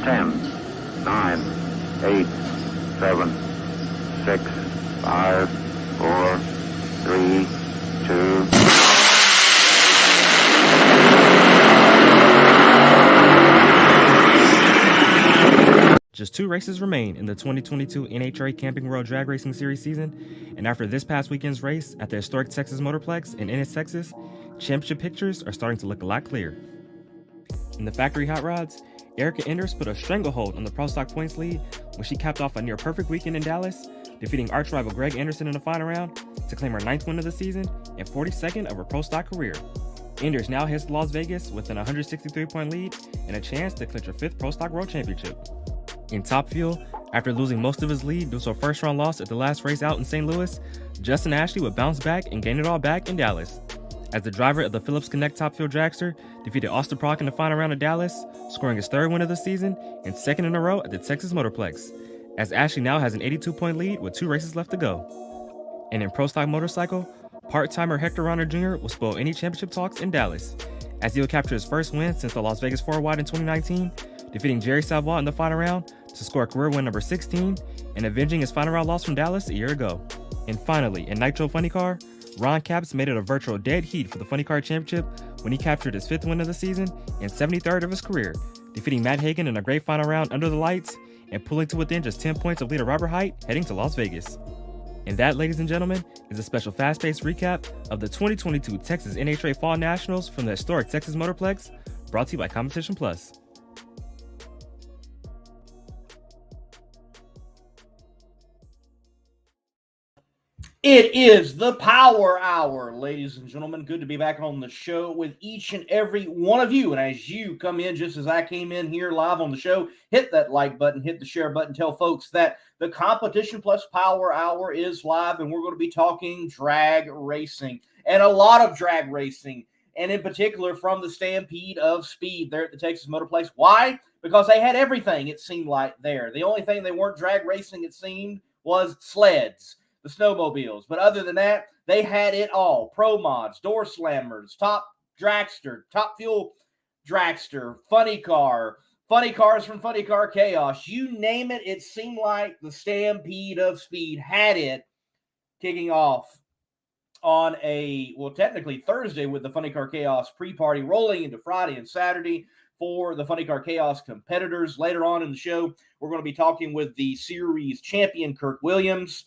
10, 9, 8, 7, 6, 5, 4, 3, 2. Just 2 races remain in the 2022 NHRA Camping World Drag Racing Series season, and after this past weekend's race at the historic Texas Motorplex in Ennis, Texas, championship pictures are starting to look a lot clearer. In the factory hot rods, Erica Enders put a stranglehold on the Pro Stock points lead when she capped off a near-perfect weekend in Dallas, defeating arch rival Greg Anderson in the final round to claim her 9th win of the season and 42nd of her Pro Stock career. Enders now heads to Las Vegas with an 163-point lead and a chance to clinch her 5th Pro Stock World Championship. In Top Fuel, after losing most of his lead due to a first-round loss at the last race out in St. Louis, Justin Ashley would bounce back and gain it all back in Dallas, as the driver of the Phillips Connect Top Fuel dragster defeated Austin Prock in the final round of Dallas, scoring his 3rd win of the season and 2nd in a row at the Texas Motorplex, as Ashley now has an 82-point lead with 2 races left to go. And in Pro Stock Motorcycle, part-timer Hector Arana Jr. will spoil any championship talks in Dallas, as he will capture his first win since the Las Vegas 4-wide in 2019, defeating Jerry Savoy in the final round to score career win number 16 and avenging his final round loss from Dallas a year ago. And finally, in Nitro Funny Car, Ron Capps made it a virtual dead heat for the Funny Car Championship when he captured his 5th win of the season and 73rd of his career, defeating Matt Hagan in a great final round under the lights and pulling to within just 10 points of leader Robert Height heading to Las Vegas. And that, ladies and gentlemen, is a special fast-paced recap of the 2022 Texas NHRA Fall Nationals from the historic Texas Motorplex, brought to you by Competition Plus. It is the Power Hour, ladies and gentlemen. Good to be back on the show with each and every one of you. And as you come in, just as I came in here live on the show, hit that like button, hit the share button, tell folks that the Competition Plus Power Hour is live, and we're going to be talking drag racing and a lot of drag racing, and in particular from the Stampede of Speed there at the Texas Motorplex. Why? Because they had everything, it seemed like, there. The only thing they weren't drag racing, it seemed, was sleds, the snowmobiles. But other than that, they had it all. Pro mods, door slammers, top dragster, top fuel dragster, funny cars from Funny Car Chaos. You name it, it seemed like the Stampede of Speed had it, kicking off on technically Thursday with the Funny Car Chaos pre-party, rolling into Friday and Saturday for the Funny Car Chaos competitors. Later on in the show, we're going to be talking with the series champion, Kirk Williams.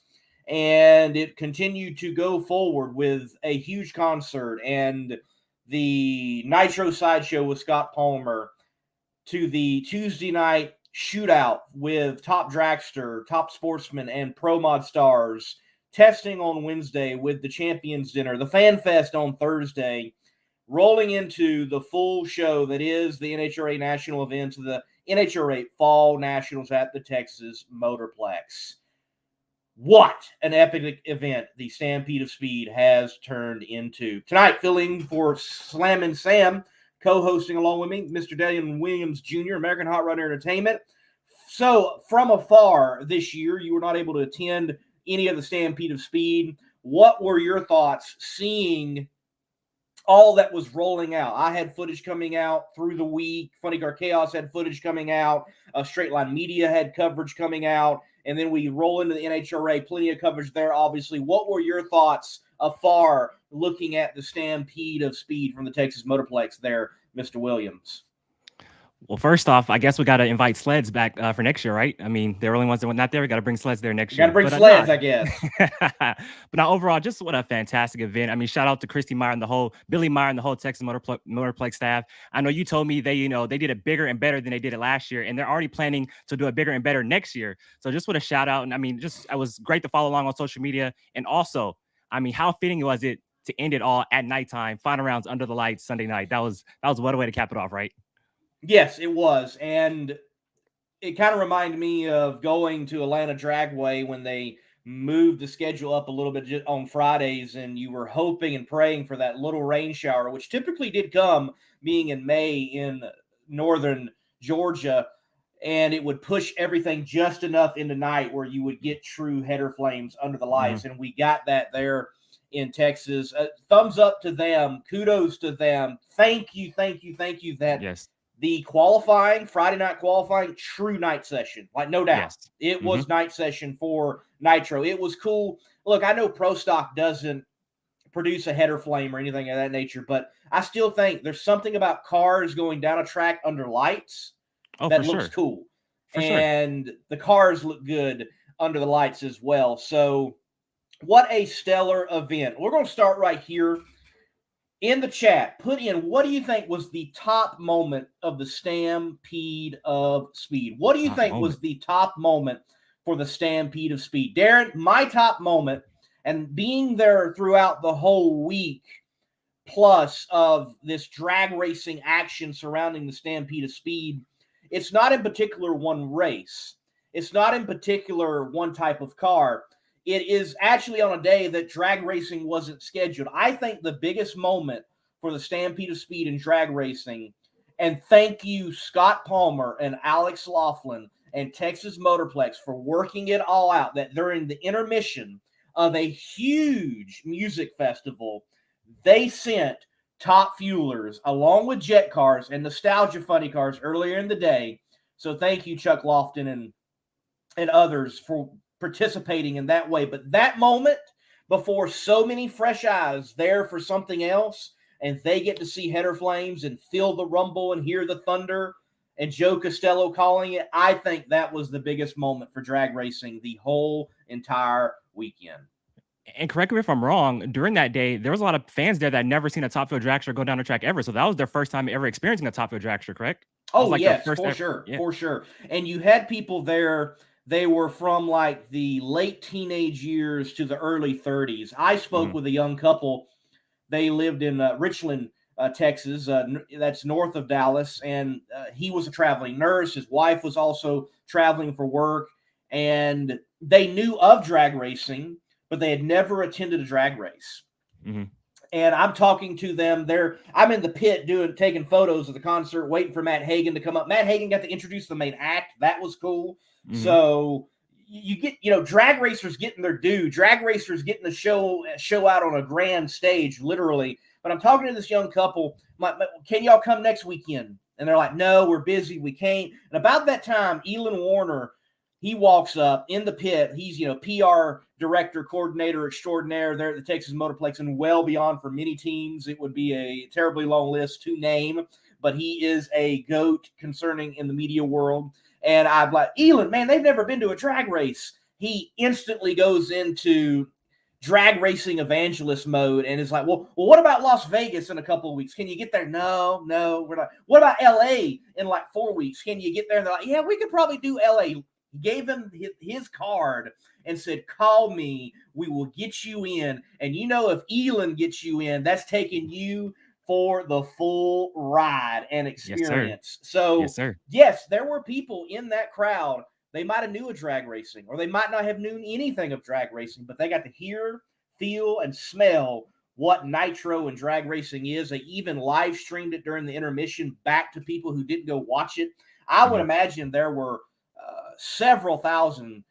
And it continued to go forward with a huge concert and the Nitro Sideshow with Scott Palmer, to the Tuesday night shootout with Top Dragster, Top Sportsman, and Pro Mod Stars, testing on Wednesday with the Champions Dinner, the Fan Fest on Thursday, rolling into the full show that is the NHRA National event, the NHRA Fall Nationals at the Texas Motorplex. What an epic event the Stampede of Speed has turned into. Tonight, filling for Slammin' Sam, co-hosting along with me, Mr. Daniel Williams Jr., American Hot Rod Entertainment. So, from afar this year, you were not able to attend any of the Stampede of Speed. What were your thoughts seeing all that was rolling out? I had footage coming out through the week. Funny Car Chaos had footage coming out. Straight Line Media had coverage coming out. And then we roll into the NHRA, plenty of coverage there, obviously. What were your thoughts afar looking at the Stampede of Speed from the Texas Motorplex there, Mr. Williams? Well, first off, I guess we got to invite sleds back for next year, right? I mean, they're the only ones that went not there. We got to bring sleds there next year. Got to bring sleds, I guess. But now, overall, just what a fantastic event. I mean, shout out to Christy Meyer and Billy Meyer and the whole Texas Motorplex staff. I know you told me they did it bigger and better than they did it last year, and they're already planning to do it bigger and better next year. So just what a shout out. And I mean, it was great to follow along on social media. And also, I mean, how fitting was it to end it all at nighttime, final rounds under the lights Sunday night? That was what a way to cap it off, right? Yes, it was. And it kind of reminded me of going to Atlanta Dragway when they moved the schedule up a little bit on Fridays, and you were hoping and praying for that little rain shower, which typically did come being in May in northern Georgia, and it would push everything just enough into night where you would get true header flames under the lights. And we got that there in Texas. Thumbs up to them. Kudos to them. Thank you. That yes. the qualifying, Friday night qualifying, true night session, like no doubt. Yes. It was night session for Nitro. It was cool. Look, I know Pro Stock doesn't produce a header flame or anything of that nature, but I still think there's something about cars going down a track under lights that looks cool. And the cars look good under the lights as well. So what a stellar event. We're going to start right here. In the chat, put in, what do you think was the top moment of the Stampede of Speed? What do you think was the top moment for the Stampede of Speed? Darren, my top moment, and being there throughout the whole week plus of this drag racing action surrounding the Stampede of Speed, it's not in particular one race. It's not in particular one type of car. It is actually on a day that drag racing wasn't scheduled. I think the biggest moment for the Stampede of Speed and drag racing, and thank you, Scott Palmer and Alex Laughlin and Texas Motorplex for working it all out, that during the intermission of a huge music festival, they sent top fuelers along with jet cars and nostalgia funny cars earlier in the day. So thank you, Chuck Lofton and others for participating in that way. But that moment, before so many fresh eyes there for something else, and they get to see header flames and feel the rumble and hear the thunder and Joe Costello calling it, I think that was the biggest moment for drag racing the whole entire weekend. And correct me if I'm wrong, during that day, there was a lot of fans there that never seen a top fuel dragster go down the track ever. So that was their first time ever experiencing a top fuel dragster, correct? Oh, like yes, for sure. And you had people there. They were from like the late teenage years to the early 30s. I spoke with a young couple. They lived in Richland, Texas. That's north of Dallas. And he was a traveling nurse. His wife was also traveling for work. And they knew of drag racing, but they had never attended a drag race. And I'm talking to them there. I'm in the pit taking photos of the concert, waiting for Matt Hagen to come up. Matt Hagen got to introduce the main act. That was cool. So you get, drag racers getting their due. Drag racers getting the show out on a grand stage, literally. But I'm talking to this young couple. Can y'all come next weekend? And they're like, no, we're busy. We can't. And about that time, Elon Warner, he walks up in the pit. He's, PR director, coordinator extraordinaire there at the Texas Motorplex and well beyond for many teams. It would be a terribly long list to name, but he is a GOAT concerning in the media world. And I'm like, Elon, man, they've never been to a drag race. He instantly goes into drag racing evangelist mode and is like, well, what about Las Vegas in a couple of weeks? Can you get there? No, we're not. What about LA in like 4 weeks? Can you get there? And they're like, yeah, we could probably do LA. He gave him his card and said, call me. We will get you in. And if Elon gets you in, that's taking you for the full ride and experience. Yes, there were people in that crowd. They might have knew of drag racing, or they might not have known anything of drag racing, but they got to hear, feel, and smell what Nitro and drag racing is. They even live streamed it during the intermission back to people who didn't go watch it. I would imagine there were several thousand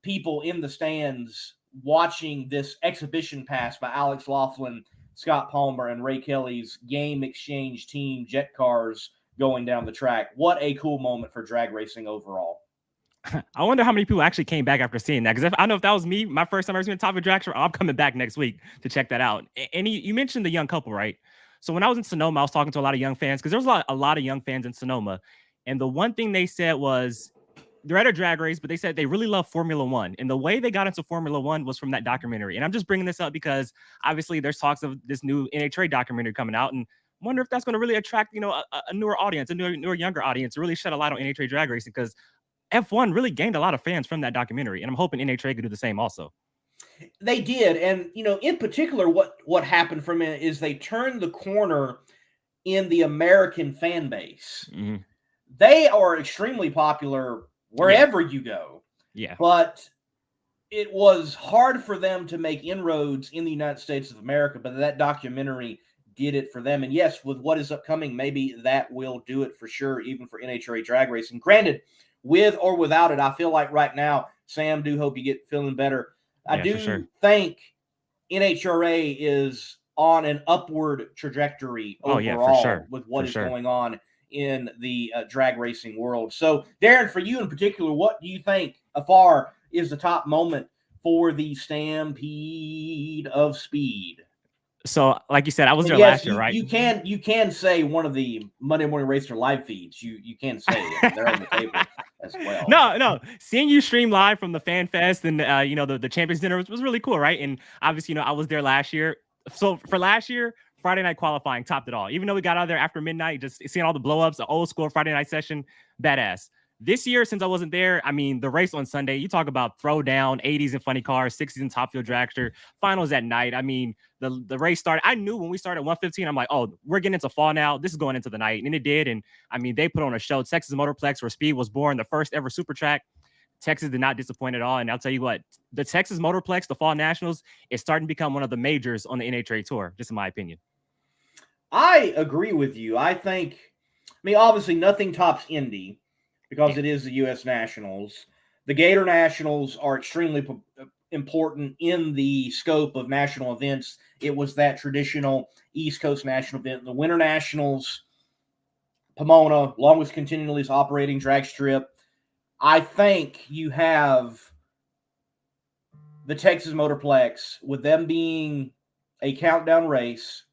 people in the stands watching this exhibition pass by Alex Laughlin, Scott Palmer, and Ray Kelly's game exchange team jet cars going down the track. What a cool moment for drag racing overall. I wonder how many people actually came back after seeing that. Because I know if that was me, my first time ever seeing a top of drag show, I'm coming back next week to check that out. And you mentioned the young couple, right? So when I was in Sonoma, I was talking to a lot of young fans because there was a lot of young fans in Sonoma. And the one thing they said was they're at a drag race, but they said they really love Formula One. And the way they got into Formula One was from that documentary. And I'm just bringing this up because obviously there's talks of this new NHRA documentary coming out. And I wonder if that's going to really attract, a newer audience, a newer younger audience, to really shed a light on NHRA drag racing, because F1 really gained a lot of fans from that documentary. And I'm hoping NHRA could do the same also. They did. And, in particular, what happened from it is they turned the corner in the American fan base. They are extremely popular wherever you go. Yeah. But it was hard for them to make inroads in the United States of America, but that documentary did it for them. And yes, with what is upcoming, maybe that will do it for sure, even for NHRA drag racing. Granted, with or without it, I feel like right now, Sam, do hope you get feeling better. I do think NHRA is on an upward trajectory overall with what is going on in the drag racing world. So, Darren, for you in particular, what do you think afar is the top moment for the Stampede of Speed? So, like you said, I was And there yes, last year, right? you can say one of the Monday Morning Racer live feeds. You can say it. They're on the table as well. No. Seeing you stream live from the Fan Fest and the Champions Dinner was really cool, right? And obviously, I was there last year. So for last year, Friday night qualifying topped it all. Even though we got out of there after midnight, just seeing all the blow-ups, the old school Friday night session, badass. This year, since I wasn't there, I mean, the race on Sunday, you talk about throwdown, 80s in funny cars, 60s in top fuel dragster, finals at night. I mean, the race started. I knew when we started at 1:15, I'm like, oh, we're getting into fall now. This is going into the night. And it did. And I mean, they put on a show. Texas Motorplex, where Speed was born, the first ever super track. Texas did not disappoint at all. And I'll tell you what, the Texas Motorplex, the Fall Nationals, is starting to become one of the majors on the NHRA Tour, just in my opinion. I agree with you. I mean, obviously nothing tops Indy because it is the U.S. Nationals. The Gator Nationals are extremely important in the scope of national events. It was that traditional East Coast national event. The Winter Nationals, Pomona, longest continually operating drag strip. I think you have the Texas Motorplex, with them being a countdown race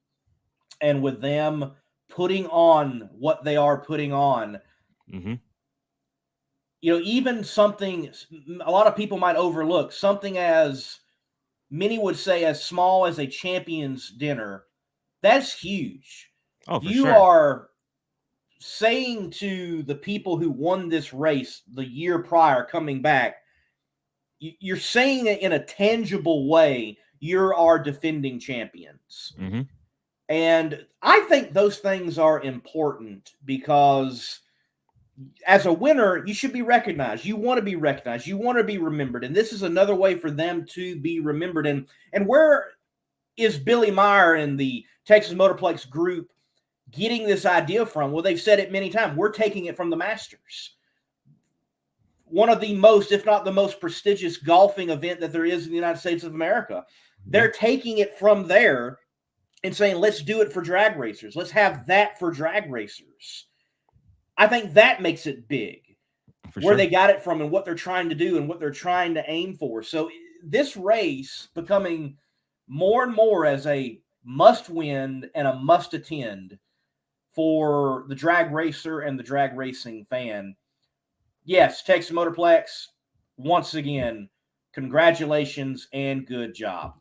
and with them putting on what they are putting on. Mm-hmm. Even something a lot of people might overlook, something as many would say as small as a champions dinner, that's huge. Oh, for You sure. are saying to the people who won this race the year prior coming back, you're saying it in a tangible way, you are defending champions. Mm-hmm. And I think those things are important because as a winner, you should be recognized. You want to be recognized. You want to be remembered. And this is another way for them to be remembered. And where is Billy Meyer and the Texas Motorplex group getting this idea from? Well, they've said it many times. We're taking it from the Masters. One of the most, if not the most prestigious golfing event that there is in the United States of America. They're taking it from there and saying, let's do it for drag racers. Let's have that for drag racers. I think that makes it big, where they got it from and what they're trying to do and what they're trying to aim for. So this race becoming more and more as a must-win and a must-attend for the drag racer and the drag racing fan. Yes, Texas Motorplex, once again, congratulations and good job.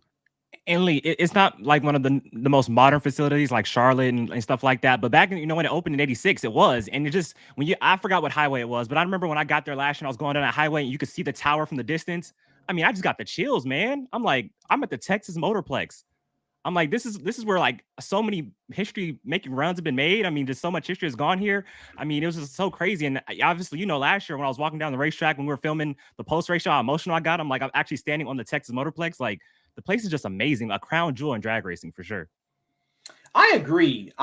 And Lee, it's not like one of the most modern facilities like Charlotte and stuff like that. But back in, when it opened in '86, it was. And it just, I forgot what highway it was, but I remember when I got there last year, I was going down that highway and you could see the tower from the distance. I mean, I just got the chills, man. I'm like, I'm at the Texas Motorplex. I'm like, this is where like so many history making runs have been made. I mean, just so much history has gone here. I mean, it was just so crazy. And obviously, last year when I was walking down the racetrack, when we were filming the post-race show, how emotional I got. I'm like, I'm actually standing on the Texas Motorplex. Like, the place is just amazing. A crown jewel in drag racing for sure. I agree.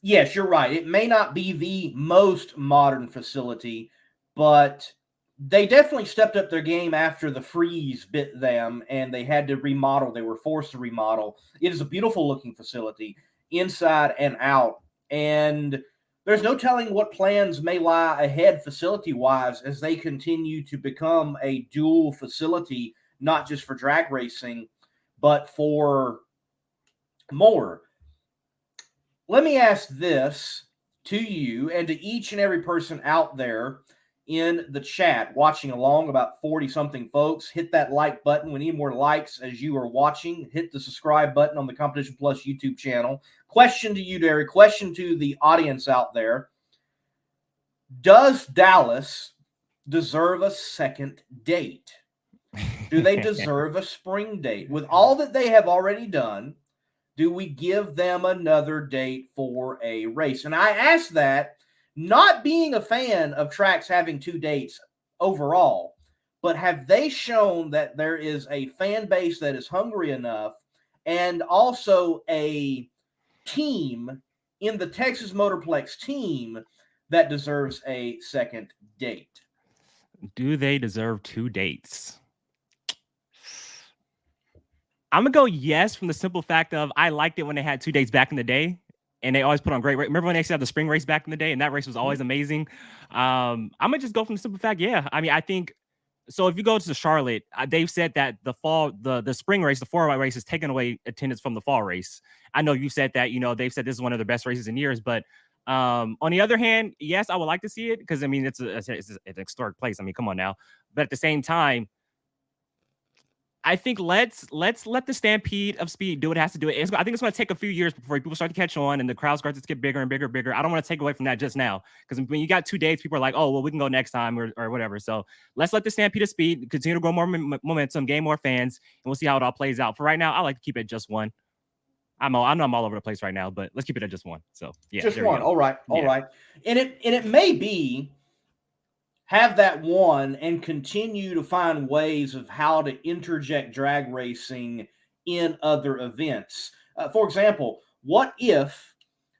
Yes, you're right. It may not be the most modern facility, but they definitely stepped up their game after the freeze bit them and they had to remodel. They were forced to remodel. It is a beautiful looking facility inside and out. And there's no telling what plans may lie ahead facility wise as they continue to become a dual facility, not just for drag racing, but for more. Let me ask this to you and to each and every person out there in the chat watching along, about 40-something folks. Hit that like button. We need more likes as you are watching. Hit the subscribe button on the Competition Plus YouTube channel. Question to you, Derek. Question to the audience out there. Does Dallas deserve a second date? Do they deserve a spring date? With all that they have already done, do we give them another date for a race? And I ask that not being a fan of tracks having two dates overall, but have they shown that there is a fan base that is hungry enough and also a team in the Texas Motorplex team that deserves a second date? Do they deserve two dates? I'm going to go yes, from the simple fact of I liked it when they had two dates back in the day. and they always put on great race. Remember when they used to have the spring race back in the day, and that race was always amazing. I'm gonna just go from the simple fact. Yeah, I mean, I think so. If you go to Charlotte, they've said that the spring race, the 4-wide race, is taking away attendance from the fall race. I know you said that. They've said this is one of the best races in years, but on the other hand, yes, I would like to see it because I mean it's an historic place. I mean, come on now. But at the same time, I think let's let the Stampede of Speed do what it has to do. I think it's going to take a few years before people start to catch on and the crowd starts to get bigger and bigger and bigger. I don't want to take away from that just now because when you got 2 days, people are like, oh, well, we can go next time or whatever. So let's let the Stampede of Speed continue to grow more momentum, gain more fans, and we'll see how it all plays out. For right now, I like to keep it just one. I know I'm all over the place right now, but let's keep it at just one. So yeah, just one. All right, right. And it may be have that one and continue to find ways of how to interject drag racing in other events. For example, what if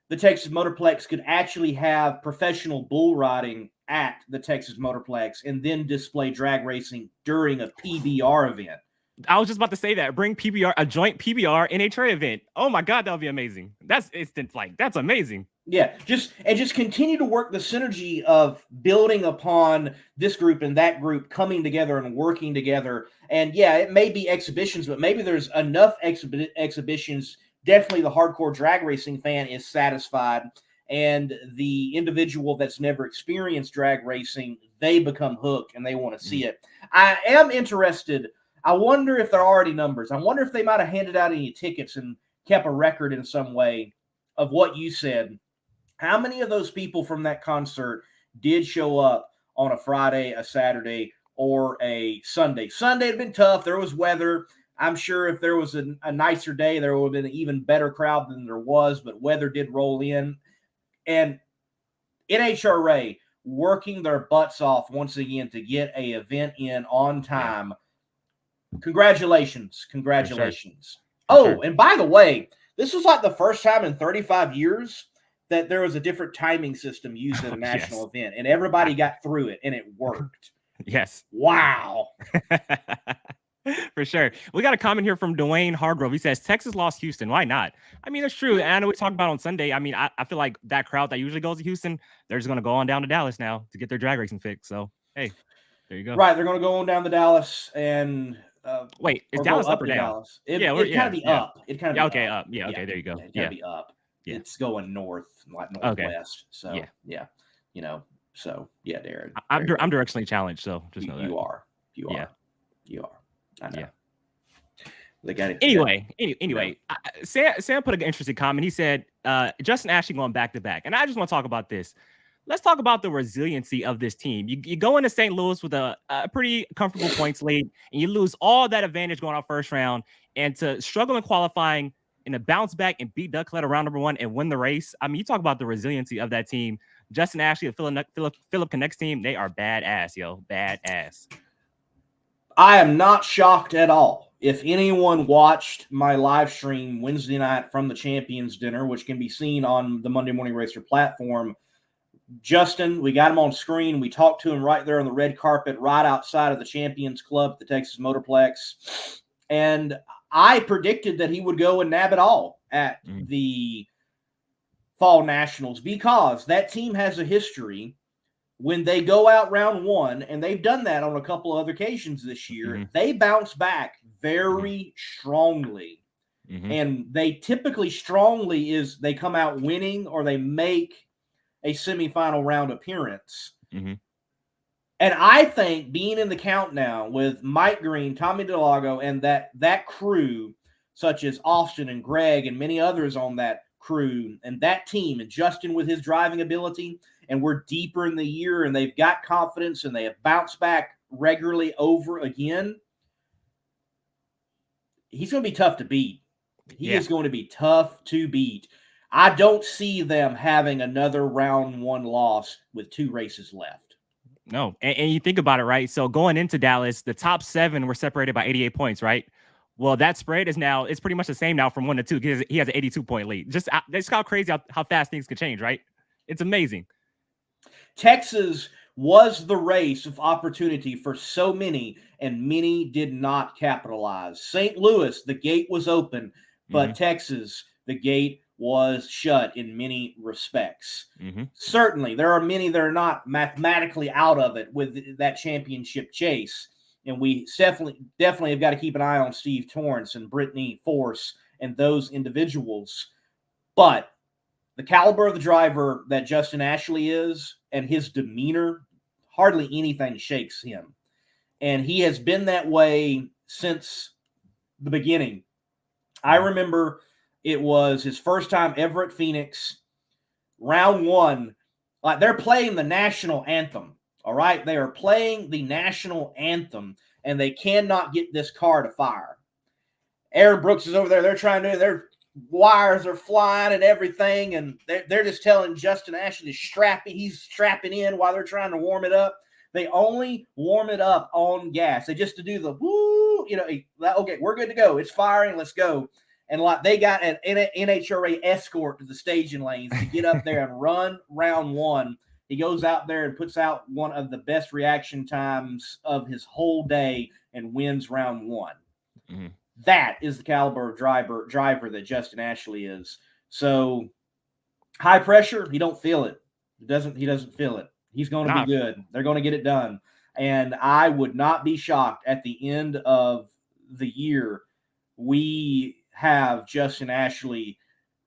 the Texas Motorplex could actually have professional bull riding at the Texas Motorplex and then display drag racing during a PBR event? I was just about to say that. Bring PBR, a joint PBR NHRA event. Oh my God, that would be amazing. That's instant flight. That's amazing. Yeah, just continue to work the synergy of building upon this group and that group coming together and working together. And yeah, it may be exhibitions, but maybe there's enough exhibitions. Definitely the hardcore drag racing fan is satisfied. And the individual that's never experienced drag racing, they become hooked and they want to see it. I am interested. I wonder if there are already numbers. I wonder if they might have handed out any tickets and kept a record in some way of what you said. How many of those people from that concert did show up on a Friday, a Saturday, or a Sunday? Sunday had been tough. There was weather. I'm sure if there was a nicer day, there would have been an even better crowd than there was, but weather did roll in. And NHRA working their butts off once again to get an event in on time. Yeah. Congratulations. Congratulations. Sure. And by the way, this was like the first time in 35 years that there was a different timing system used at a national event, and everybody got through it, and it worked. Yes. Wow. For sure. We got a comment here from Dwayne Hargrove. He says, Texas lost Houston. Why not? I mean, it's true. And I know we talked about on Sunday. I mean, I feel like that crowd that usually goes to Houston, they're just going to go on down to Dallas now to get their drag racing fix. So, hey, there you go. Right. They're going to go on down to Dallas and wait, is Dallas up or down? Dallas. It kind of be up. It kind of be okay, up. Yeah, okay, there you go. It kind of be up. Yeah. It's going north, like northwest. Okay. So so yeah, Darren. I'm directionally challenged, so just know that. You are. You are. I know. Yeah. They got it. Anyway, Sam put an interesting comment. He said, Justin Ashley going back to back. And I just want to talk about this. Let's talk about the resiliency of this team. You go into St. Louis with a pretty comfortable points lead, and you lose all that advantage going out first round, and to struggle in qualifying and to bounce back and beat Duck Led around number 1 and win the race. I mean, you talk about the resiliency of that team. Justin Ashley, the Philip Connects team, they are badass, yo. Badass. I am not shocked at all. If anyone watched my live stream Wednesday night from the Champions Dinner, which can be seen on the Monday Morning Racer platform, Justin, we got him on screen. We talked to him right there on the red carpet, right outside of the Champions Club at the Texas Motorplex. And I predicted that he would go and nab it all at the Fall Nationals because that team has a history. When they go out round 1, and they've done that on a couple of other occasions this year, they bounce back very strongly. And they typically strongly is they come out winning or they make a semifinal round appearance. And I think being in the count now with Mike Green, Tommy DeLago, and that crew, such as Austin and Greg and many others on that crew and that team, and Justin with his driving ability, and we're deeper in the year and they've got confidence and they have bounced back regularly over again, he's going to be tough to beat. He is going to be tough to beat. I don't see them having another round 1 loss with 2 races left. No. And you think about it, right? So going into Dallas, the top 7 were separated by 88 points, right? Well, that spread is now, it's pretty much the same now from 1 to 2 because he has an 82-point lead. Just how crazy how fast things could change, right? It's amazing. Texas was the race of opportunity for so many, and many did not capitalize. St. Louis, the gate was open, but Texas, the gate was shut in many respects. Mm-hmm. Certainly, there are many that are not mathematically out of it with that championship chase. And we definitely have got to keep an eye on Steve Torrance and Brittany Force and those individuals. But the caliber of the driver that Justin Ashley is and his demeanor, hardly anything shakes him. And he has been that way since the beginning. I remember it was his first time ever at Phoenix, round one. Like, they're playing the national anthem, all right? They are playing the national anthem, and they cannot get this car to fire. Aaron Brooks is over there. They're trying to, their wires are flying and everything, and they're just telling Justin Ashley he's strapping in while they're trying to warm it up. They only warm it up on gas. They just to do the woo, okay, we're good to go. It's firing. Let's go. And like, they got an NHRA escort to the staging lanes to get up there and run round one. He goes out there and puts out one of the best reaction times of his whole day and wins round one. Mm-hmm. That is the caliber of driver that Justin Ashley is. So high pressure, he don't feel it. He doesn't feel it. He's going to be good. They're going to get it done. And I would not be shocked at the end of the year we have Justin Ashley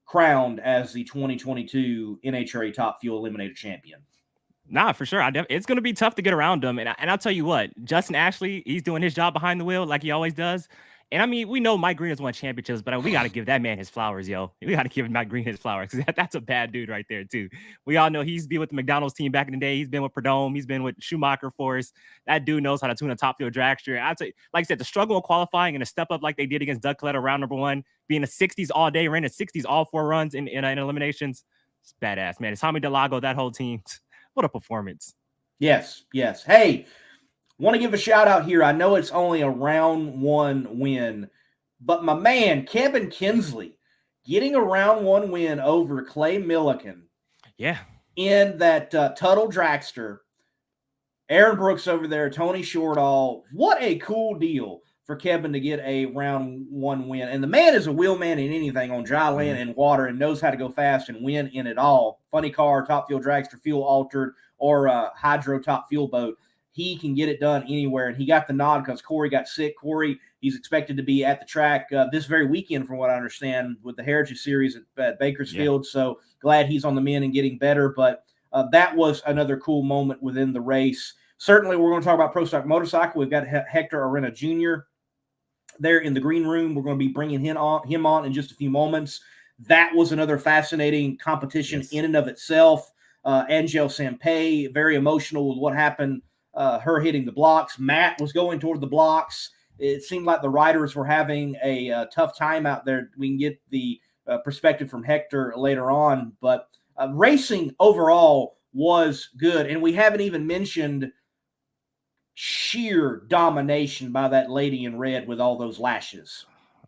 crowned as the 2022 NHRA Top Fuel Eliminator champion. Nah, for sure. It's going to be tough to get around him. And I'll tell you what, Justin Ashley, he's doing his job behind the wheel like he always does. And I mean, we know Mike Green has won championships, but we got to give that man his flowers, yo. We got to give Mike Green his flowers, because that's a bad dude right there, too. We all know he's been with the McDonald's team back in the day. He's been with Prudhomme. He's been with Schumacher for us. That dude knows how to tune a top field dragster. I'd say, like I said, the struggle in qualifying and a step up like they did against Doug Coletta round number one, being the 60s all day, ran the 60s all 4 runs in eliminations. It's badass, man. It's Tommy DeLago, that whole team. What a performance. Yes. Hey, want to give a shout out here. I know it's only a round one win, but my man, Kevin Kinsley, getting a round one win over Clay Milliken. Yeah. In that Tuttle dragster. Aaron Brooks over there, Tony Shortall. What a cool deal for Kevin to get a round one win. And the man is a wheelman in anything on dry land and water, and knows how to go fast and win in it all. Funny car, top fuel dragster, fuel altered, or hydro top fuel boat. He can get it done anywhere, and he got the nod because Corey got sick. Corey, he's expected to be at the track this very weekend, from what I understand, with the Heritage Series at Bakersfield. Yeah. So glad he's on the mend and getting better. But that was another cool moment within the race. Certainly, we're going to talk about Pro Stock Motorcycle. We've got Hector Arana Jr. there in the green room. We're going to be bringing him on in just a few moments. That was another fascinating competition in and of itself. Angel Sampay, very emotional with what happened. Her hitting the blocks. Matt was going toward the blocks. It seemed like the riders were having a tough time out there. We can get the perspective from Hector later on. But racing overall was good. And we haven't even mentioned sheer domination by that lady in red with all those lashes.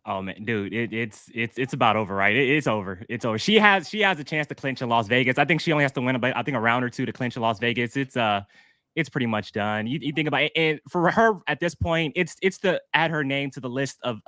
Oh man, dude, it's about over, right? It's over. It's over. She has a chance to clinch in Las Vegas. I think she only has to win a round or two to clinch in Las Vegas. It's pretty much done. You think about it, and for her at this point, it's to add her name to the list of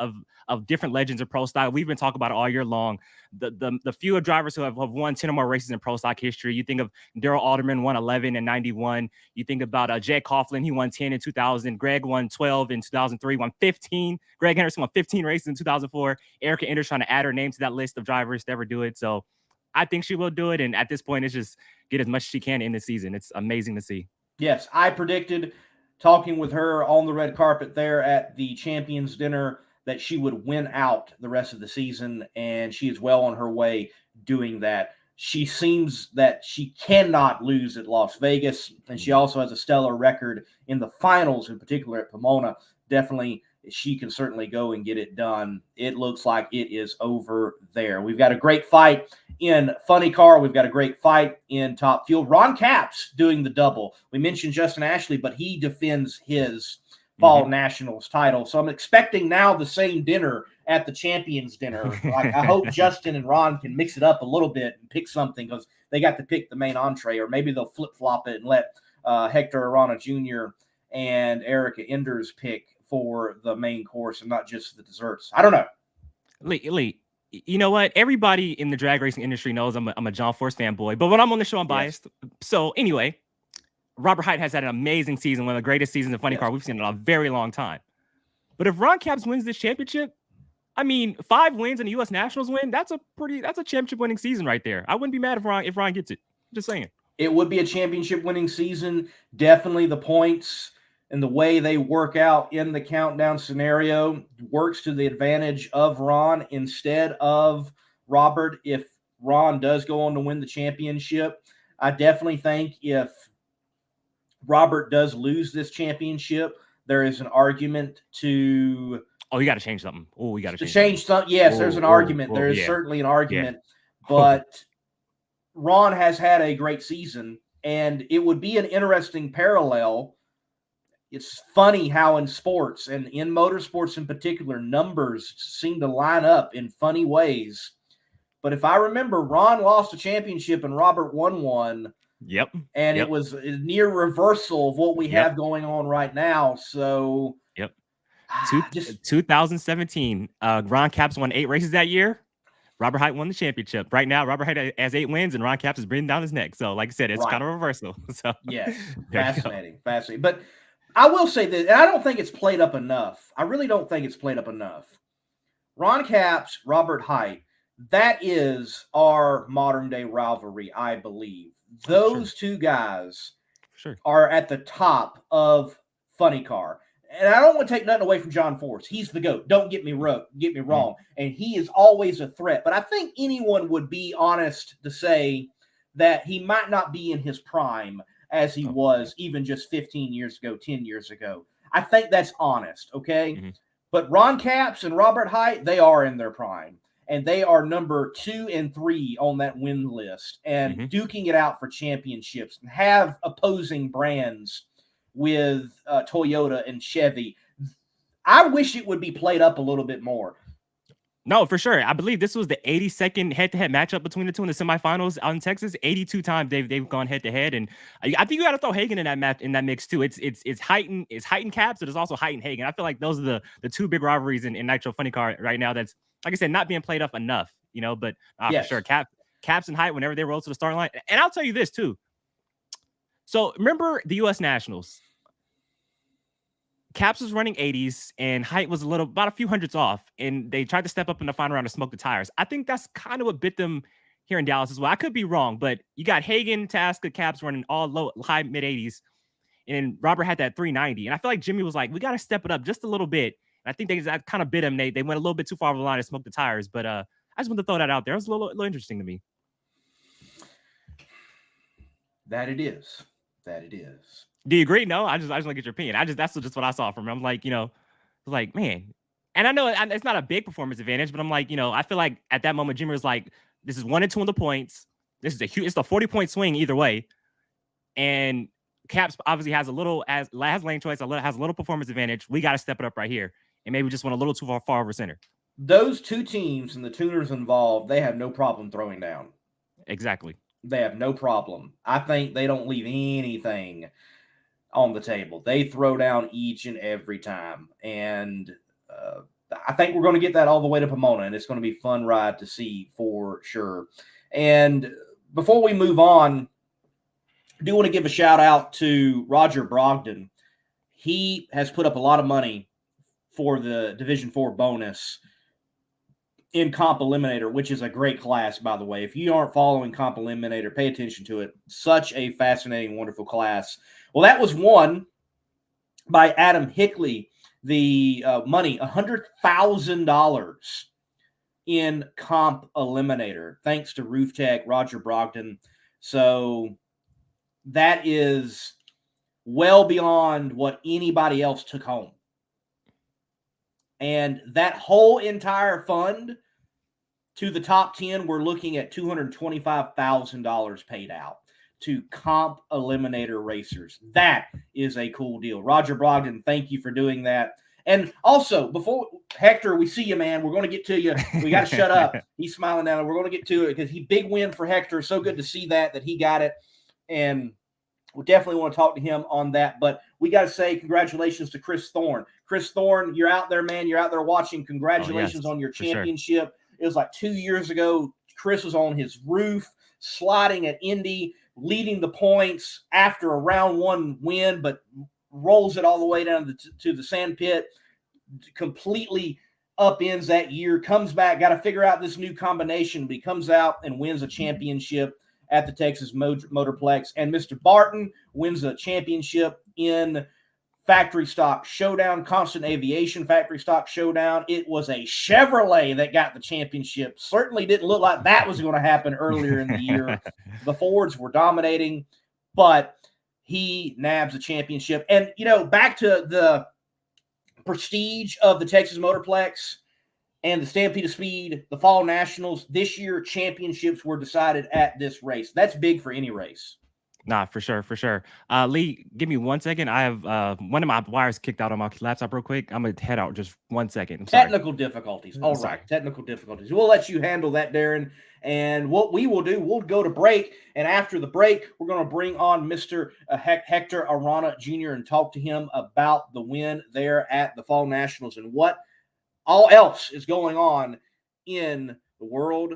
different legends of pro stock. We've been talking about it all year long. The few drivers who have won 10 or more races in pro stock history. You think of Darrell Alderman won 11 in 91. You think about Jed Coughlin, he won 10 in 2000. Greg won 12 in 2003. Won 15. Greg Henderson won 15 races in 2004. Erica Enders trying to add her name to that list of drivers to ever do it. So I think she will do it. And at this point, it's just get as much as she can in the season. It's amazing to see. Yes, I predicted, talking with her on the red carpet there at the Champions Dinner, that she would win out the rest of the season, and she is well on her way doing that. She seems that she cannot lose at Las Vegas, and she also has a stellar record in the finals, in particular at Pomona. Definitely, she can certainly go and get it done. It looks like it is over there. We've got a great fight in Funny Car. We've got a great fight in Top Fuel. Ron Capps doing the double. We mentioned Justin Ashley, but he defends his Fall Nationals title. So I'm expecting now the same dinner at the Champions Dinner. Like, I hope Justin and Ron can mix it up a little bit and pick something, because they got to pick the main entree, or maybe they'll flip-flop it and let Hector Arana Jr. and Erica Enders pick for the main course and not just the desserts. I don't know. Lee, You know what? Everybody in the drag racing industry knows I'm a John Force fanboy, but when I'm on the show, I'm biased. So anyway, Robert Hight has had an amazing season, one of the greatest seasons of funny car we've seen in a very long time. But if Ron Capps wins this championship, I mean, 5 wins and a U.S. Nationals win, that's a championship winning season right there. I wouldn't be mad if Ron gets it. Just saying. It would be a championship winning season. Definitely the points and the way they work out in the countdown scenario works to the advantage of Ron instead of Robert. If Ron does go on to win the championship, I definitely think if Robert does lose this championship, there is an argument to... Oh, you got to change something. Oh, we got to change something. Yes, there's an argument. There is certainly an argument. But Ron has had a great season, and it would be an interesting parallel. It's funny how in sports, and in motorsports in particular, numbers seem to line up in funny ways. But if I remember, Ron lost a championship and Robert won one. Yep. And it was a near reversal of what we have going on right now. So, 2017, Ron Capps won 8 races that year. Robert Hight won the championship. Right now, Robert Hight has 8 wins, and Ron Capps is breathing down his neck. So, like I said, it's kind of a reversal. So, yes, fascinating. But I will say that, and I don't think it's played up enough. I really don't think it's played up enough. Ron Capps, Robert Hight, that is our modern-day rivalry, I believe. Those two guys are at the top of funny car. And I don't want to take nothing away from John Force. He's the GOAT. Don't get me wrong. And he is always a threat. But I think anyone would be honest to say that he might not be in his prime as he was even just 15 years ago, 10 years ago. I think that's honest, okay? Mm-hmm. But Ron Capps and Robert Hight, they are in their prime. And they are number 2 and 3 on that win list and duking it out for championships and have opposing brands with Toyota and Chevy. I wish it would be played up a little bit more. No, for sure. I believe this was the 82nd head-to-head matchup between the two in the semifinals out in Texas. 82 times they've gone head-to-head, and I think you got to throw Hagen in that mix too. It's Hight and Capps, but it's also Hight and Hagen. I feel like those are the 2 big rivalries in Nitro Funny Car right now. That's, like I said, not being played up enough, but for sure, Capps and Hight whenever they roll to the start line. And I'll tell you this too. So remember the U.S. Nationals. Capps was running 80s and Hight was about a few hundreds off, and they tried to step up in the final round to smoke the tires. I think that's kind of what bit them here in Dallas as well. I could be wrong, but you got Hagen, Tasca, Capps running all high mid 80s, and Robert had that 390. And I feel like Jimmy was like, we got to step it up just a little bit. And I think that kind of bit him. They went a little bit too far over the line to smoke the tires, but I just wanted to throw that out there. It was a little interesting to me. That it is. Do you agree? No, I just want to get your opinion. That's just what I saw from him. I'm like, man, and I know it's not a big performance advantage, but I'm like, I feel like at that moment, Jimmy was like, this is 1 and 2 on the points. This is it's a 40-point swing either way. And Capps obviously has lane choice, has a little performance advantage. We got to step it up right here. And maybe just went a little too far over center. Those 2 teams and the tuners involved, they have no problem throwing down. Exactly. They have no problem. I think they don't leave anything on the table. They throw down each and every time. And I think we're going to get that all the way to Pomona, and it's going to be a fun ride to see for sure. And before we move on, I do want to give a shout out to Roger Brogdon. He has put up a lot of money for the Division 4 bonus in Comp Eliminator, which is a great class, by the way. If you aren't following Comp Eliminator, pay attention to it. Such a fascinating, wonderful class. Well, that was won by Adam Hickley. The money, $100,000 in Comp Eliminator, thanks to Roof Tech, Roger Brogdon. So that is well beyond what anybody else took home. And that whole entire fund to the top 10, we're looking at $225,000 paid out to Comp Eliminator racers. That is a cool deal. Roger Brogdon, thank you for doing that. And also, before Hector, we see you, man. We're going to get to you. We got to shut up. He's smiling down. We're going to get to it because big win for Hector. So good to see that he got it. And we definitely want to talk to him on that. But we got to say congratulations to Chris Thorne. Chris Thorne, you're out there, man. You're out there watching. Congratulations on your championship. Sure. It was like 2 years ago. Chris was on his roof, sliding at Indy, leading the points after a round one win, but rolls it all the way down to the sand pit, completely upends that year, comes back, got to figure out this new combination, but he comes out and wins a championship at the Texas Motorplex. And Mr. Barton wins a championship in Factory Stock Showdown, Constant Aviation Factory Stock Showdown. It was a Chevrolet that got the championship. Certainly didn't look like that was going to happen earlier in the year. The Fords were dominating, but he nabs the championship. And, back to the prestige of the Texas Motorplex and the Stampede of Speed, the Fall Nationals. This year, championships were decided at this race. That's big for any race. Nah, for sure, for sure. Lee, give me 1 second. I have one of my wires kicked out on my laptop real quick. I'm going to head out just 1 second. Technical difficulties. All right, technical difficulties. We'll let you handle that, Darren. And what we will do, we'll go to break. And after the break, we're going to bring on Mr. Hector Arana Jr. and talk to him about the win there at the Fall Nationals and what all else is going on in the world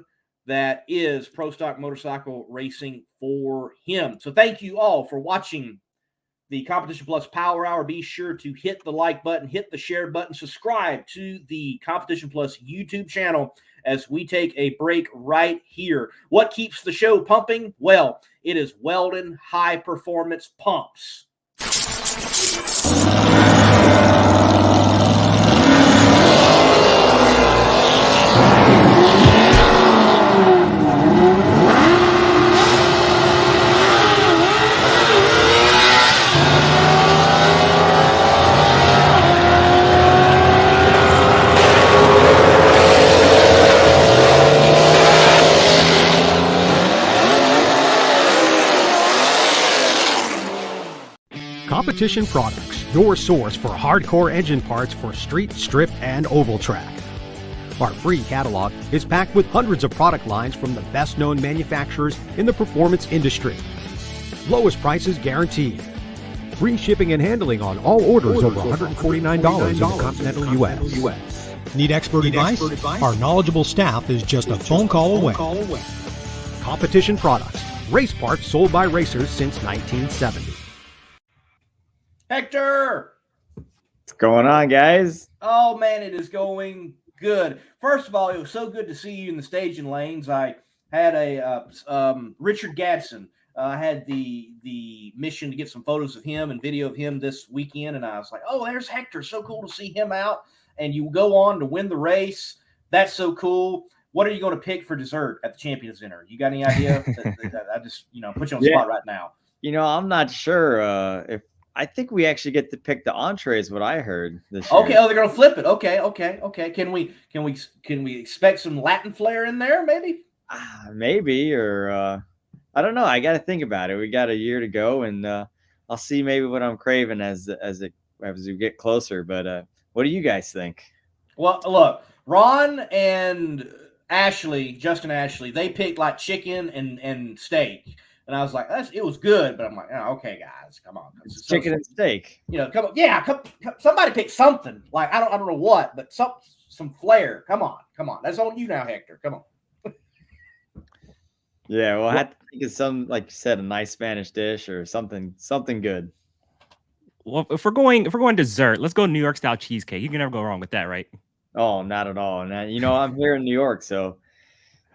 that is pro stock motorcycle racing for him. So thank you all for watching the Competition Plus Power Hour. Be sure to hit the like button, hit the share button, subscribe to the Competition Plus YouTube channel as we take a break right here. What keeps the show pumping? Well, it is Weldon High Performance Pumps. Competition Products, your source for hardcore engine parts for street, strip, and oval track. Our free catalog is packed with hundreds of product lines from the best-known manufacturers in the performance industry. Lowest prices guaranteed. Free shipping and handling on all orders over $149 in the continental U.S. Need expert advice? Our knowledgeable staff is just a phone call away. Competition Products, race parts sold by racers since 1970. Hector! What's going on, guys? Oh, man, it is going good. First of all, it was so good to see you in the staging lanes. I had Richard Gadsden. I had the mission to get some photos of him and video of him this weekend, and I was like, oh, there's Hector. So cool to see him out. And you go on to win the race. That's so cool. What are you going to pick for dessert at the Champions Dinner? You got any idea? I just, put you on the spot right now. I'm not sure if I think we actually get to pick the entrees. What I heard this year. Okay. Oh, they're gonna flip it. Okay. Can we expect some Latin flair in there? Maybe. Maybe, or I don't know. I got to think about it. We got a year to go, and I'll see maybe what I'm craving as we get closer. But what do you guys think? Well, look, Ron and Justin Ashley, they picked like chicken and steak. And I was like, it was good, but I'm like, oh, okay, guys, come on. Chicken and steak. Come on. Yeah, somebody pick something. Like, I don't know what, but some flair. Come on. That's on you now, Hector. Come on. Yeah, well, I have to think of some, like you said, a nice Spanish dish or something good. Well, if we're going dessert, let's go New York style cheesecake. You can never go wrong with that, right? Oh, not at all. And I'm here in New York, so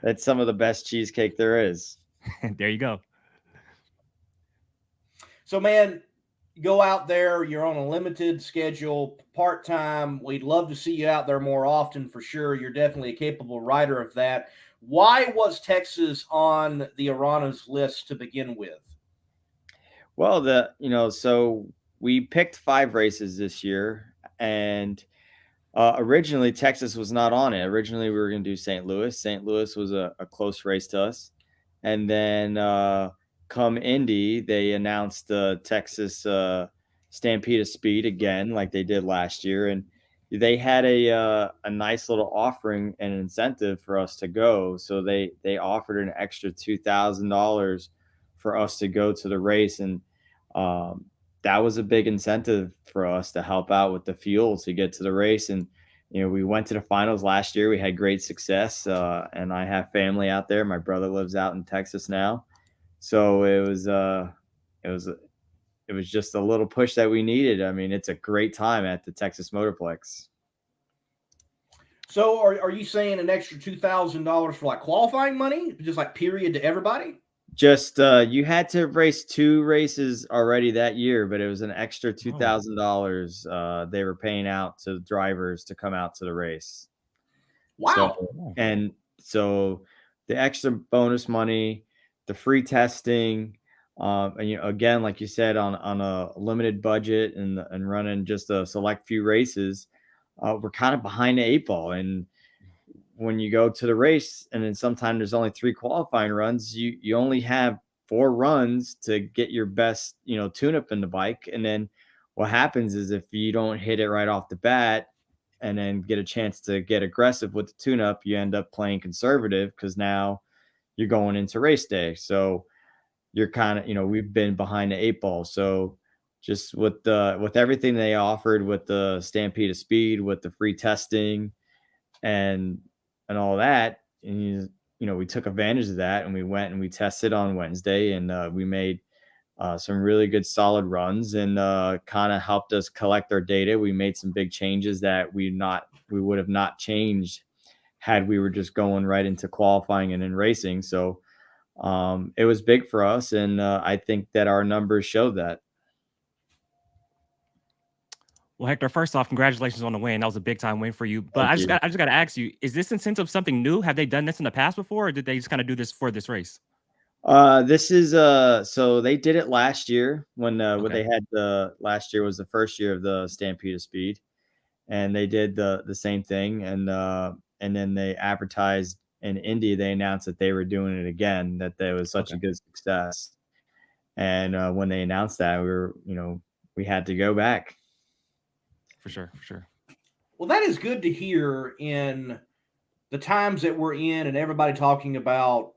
that's some of the best cheesecake there is. There you go. So, man, go out there. You're on a limited schedule, part-time. We'd love to see you out there more often for sure. You're definitely a capable rider of that. Why was Texas on the Arana's list to begin with? Well, so we picked 5 races this year, and originally Texas was not on it. Originally, we were going to do St. Louis. St. Louis was a close race to us. And then come Indy, they announced the Texas Stampede of Speed again, like they did last year. And they had a nice little offering and incentive for us to go. So they offered an extra $2,000 for us to go to the race. And that was a big incentive for us to help out with the fuel to get to the race. And we went to the finals last year. We had great success, and I have family out there. My brother lives out in Texas now, so it was just a little push that we needed. I mean, it's a great time at the Texas Motorplex. So are you saying an extra $2,000 for like qualifying money, just like period to everybody? Just you had to race 2 races already that year, but it was an extra $2,000 they were paying out to drivers to come out to the race. Wow. So the extra bonus money, the free testing, and again, like you said, on a limited budget and running just a select few races, we're kind of behind the 8 ball. And when you go to the race, and then sometimes there's only 3 qualifying runs, you only have 4 runs to get your best, tune-up in the bike. And then what happens is if you don't hit it right off the bat and then get a chance to get aggressive with the tune-up, you end up playing conservative because now you're going into race day. So you're kind of, we've been behind the 8 ball. So just with everything they offered, with the Stampede of Speed, with the free testing and all that, and we took advantage of that, and we went and we tested on Wednesday, and we made some really good solid runs, and kind of helped us collect our data. We made some big changes that we would have not changed had we were just going right into qualifying and in racing. So it was big for us, and I think that our numbers showed that. Well, Hector, first off, congratulations on the win. That was a big time win for you. But I just got to ask you, is this incentive something new? Have they done this in the past before, or did they just kind of do this for this race? This is so they did it last year when they had last year was the first year of the Stampede of Speed, and they did the same thing, and then they advertised in Indy. They announced that they were doing it again, that there was such a good success, and when they announced that, we had to go back. For sure. Well, that is good to hear in the times that we're in, and everybody talking about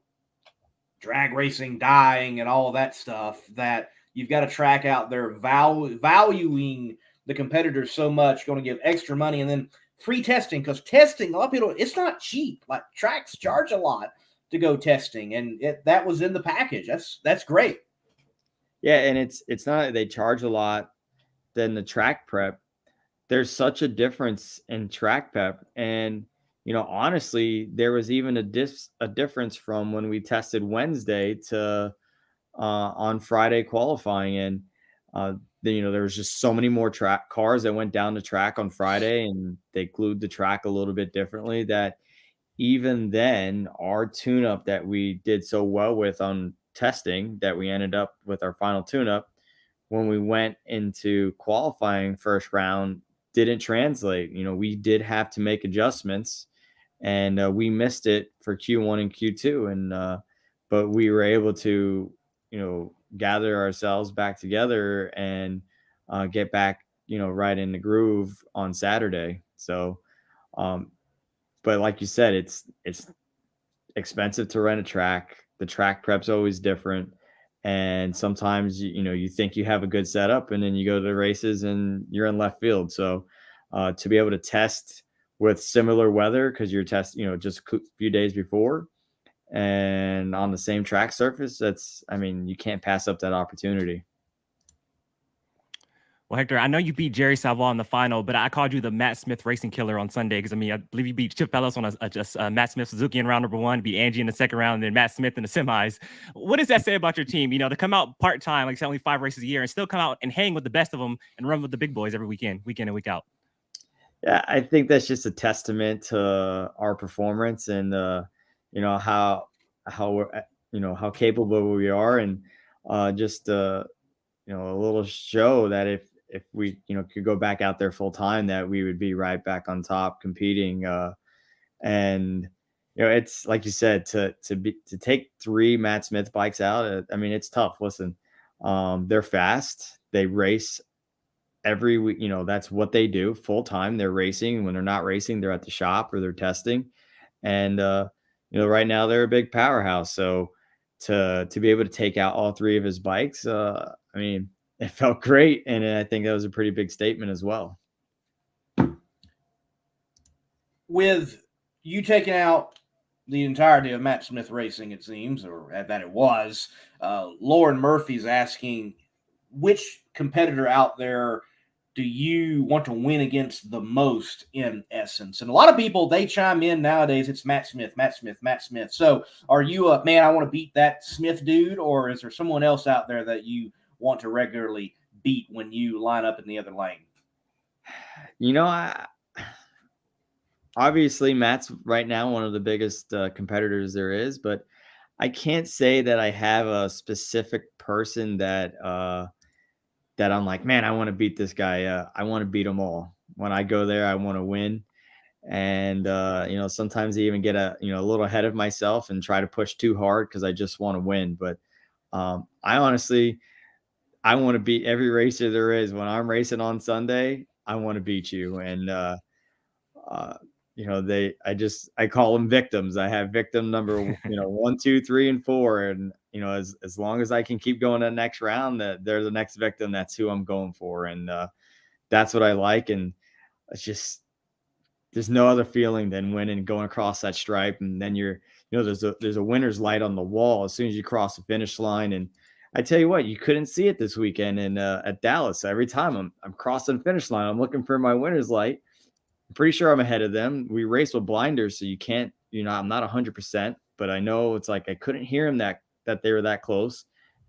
drag racing dying and all of that stuff, that you've got a track out there valuing the competitors so much, going to give extra money, and then free testing, because testing, a lot of people, it's not cheap. Like, tracks charge a lot to go testing, and that was in the package. That's great. Yeah, and it's not that they charge a lot than the track prep. There's such a difference in track prep, and honestly, there was even a difference from when we tested Wednesday to on Friday qualifying, and there was just so many more track cars that went down the track on Friday, and they glued the track a little bit differently, that even then our tune-up that we did so well with on testing, that we ended up with our final tune-up, when we went into qualifying first round, didn't translate. We did have to make adjustments, and we missed it for Q1 and Q2, and but we were able to gather ourselves back together and get back right in the groove on Saturday. So but like you said, it's expensive to rent a track. The track prep's always different, and sometimes you think you have a good setup, and then you go to the races and you're in left field. So to be able to test with similar weather, because you're testing just a few days before and on the same track surface, you can't pass up that opportunity. Well, Hector, I know you beat Jerry Savoy in the final, but I called you the Matt Smith racing killer on Sunday, because I believe you beat Chip Ellis on a Matt Smith Suzuki in round number 1, beat Angie in the second round, and then Matt Smith in the semis. What does that say about your team? To come out part-time, like I said, only 5 races a year, and still come out and hang with the best of them and run with the big boys every weekend in, week out. Yeah, I think that's just a testament to our performance, and how capable we are, and just a little show that if we could go back out there full time, that we would be right back on top competing. And it's like you said, to take 3 Matt Smith bikes out. It's tough. Listen, they're fast. They race every week. That's what they do full time. They're racing. When they're not racing, they're at the shop or they're testing. And right now they're a big powerhouse. So to be able to take out all 3 of his bikes, it felt great, and I think that was a pretty big statement as well. with you taking out the entirety of Matt Smith Racing, it seems, or that it was, Lauren Murphy's asking, which competitor out there do you want to win against the most in essence? And a lot of people, they chime in nowadays, it's Matt Smith, Matt Smith, Matt Smith. So are you a, man, I want to beat that Smith dude, or is there someone else out there that you want to regularly beat when you line up in the other lane? Obviously Matt's right now one of the biggest competitors there is, but I can't say that I have a specific person that I'm like, man, I want to beat this guy. I want to beat them all. When I go there, I want to win. And sometimes I even get a little ahead of myself and try to push too hard because I just want to win. But I honestly, I want to beat every racer there is. When I'm racing on Sunday, I want to beat you. And I call them victims. I have victim number 1, 2, 3, and 4, and as long as I can keep going to the next round, that they're the next victim. That's who I'm going for, and that's what I like. And it's just, there's no other feeling than winning, going across that stripe, and then there's a winner's light on the wall as soon as you cross the finish line. And I tell you what, you couldn't see it this weekend in at Dallas. Every time I'm crossing the finish line, I'm looking for my winner's light. I'm pretty sure I'm ahead of them. We race with blinders, so you can't, I'm not 100%, but I know it's like I couldn't hear them that they were that close,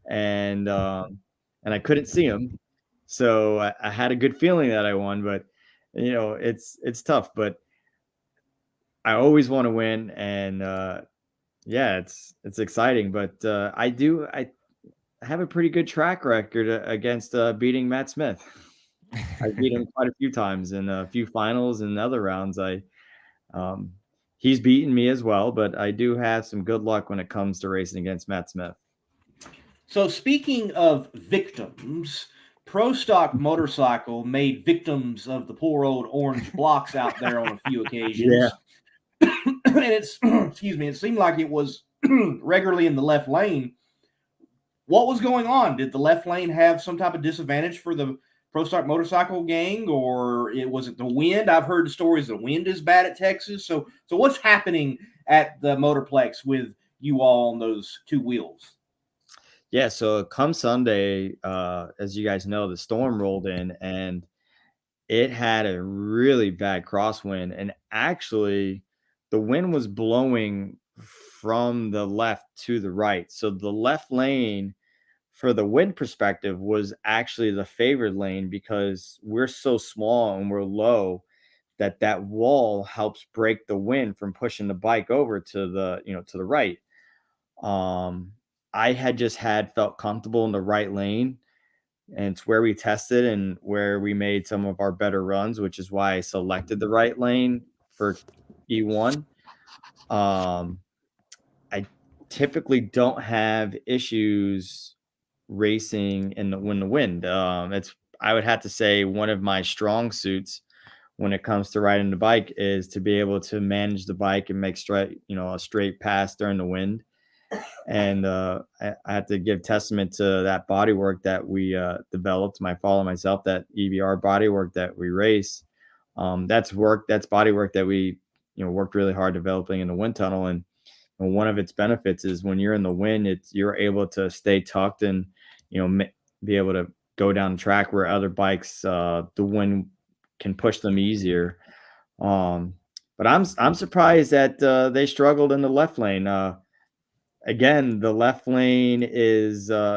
and I couldn't see them, so I had a good feeling that I won. But it's tough, but I always want to win, and it's exciting. But I have a pretty good track record against beating Matt Smith. I beat him quite a few times in a few finals and other rounds. He's beaten me as well, but I do have some good luck when it comes to racing against Matt Smith. So speaking of victims, Pro Stock Motorcycle made victims of the poor old orange blocks out there on a few occasions. Yeah. And it's, excuse me, it seemed like it was regularly in the left lane. What was going on? Did the left lane have some type of disadvantage for the Pro Stock Motorcycle gang, or was it the wind? I've heard stories the wind is bad at Texas. So what's happening at the Motorplex with you all on those two wheels? Yeah, so come Sunday, as you guys know, the storm rolled in and it had a really bad crosswind. And actually, the wind was blowing from the left to the right. So the left lane, for the wind perspective, was actually the favored lane because we're so small and we're low that wall helps break the wind from pushing the bike over to the right. I had just felt comfortable in the right lane, and it's where we tested and where we made some of our better runs, which is why I selected the right lane for E1. I typically don't have issues racing when the wind. I would have to say one of my strong suits when it comes to riding the bike is to be able to manage the bike and make a straight pass during the wind. And I have to give testament to that bodywork that we developed, myself, that EBR bodywork that we race. That's bodywork that we worked really hard developing in the wind tunnel. And one of its benefits is when you're in the wind, you're able to stay tucked and be able to go down the track where other bikes, the wind can push them easier. But I'm surprised that they struggled in the left lane. Again, the left lane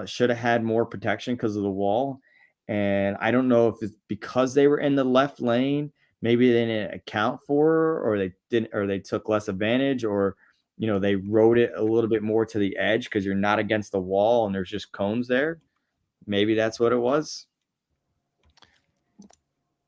should have had more protection because of the wall. And I don't know if it's because they were in the left lane, maybe they didn't account for, or they took less advantage, or they rode it a little bit more to the edge because you're not against the wall and there's just cones there. Maybe that's what it was.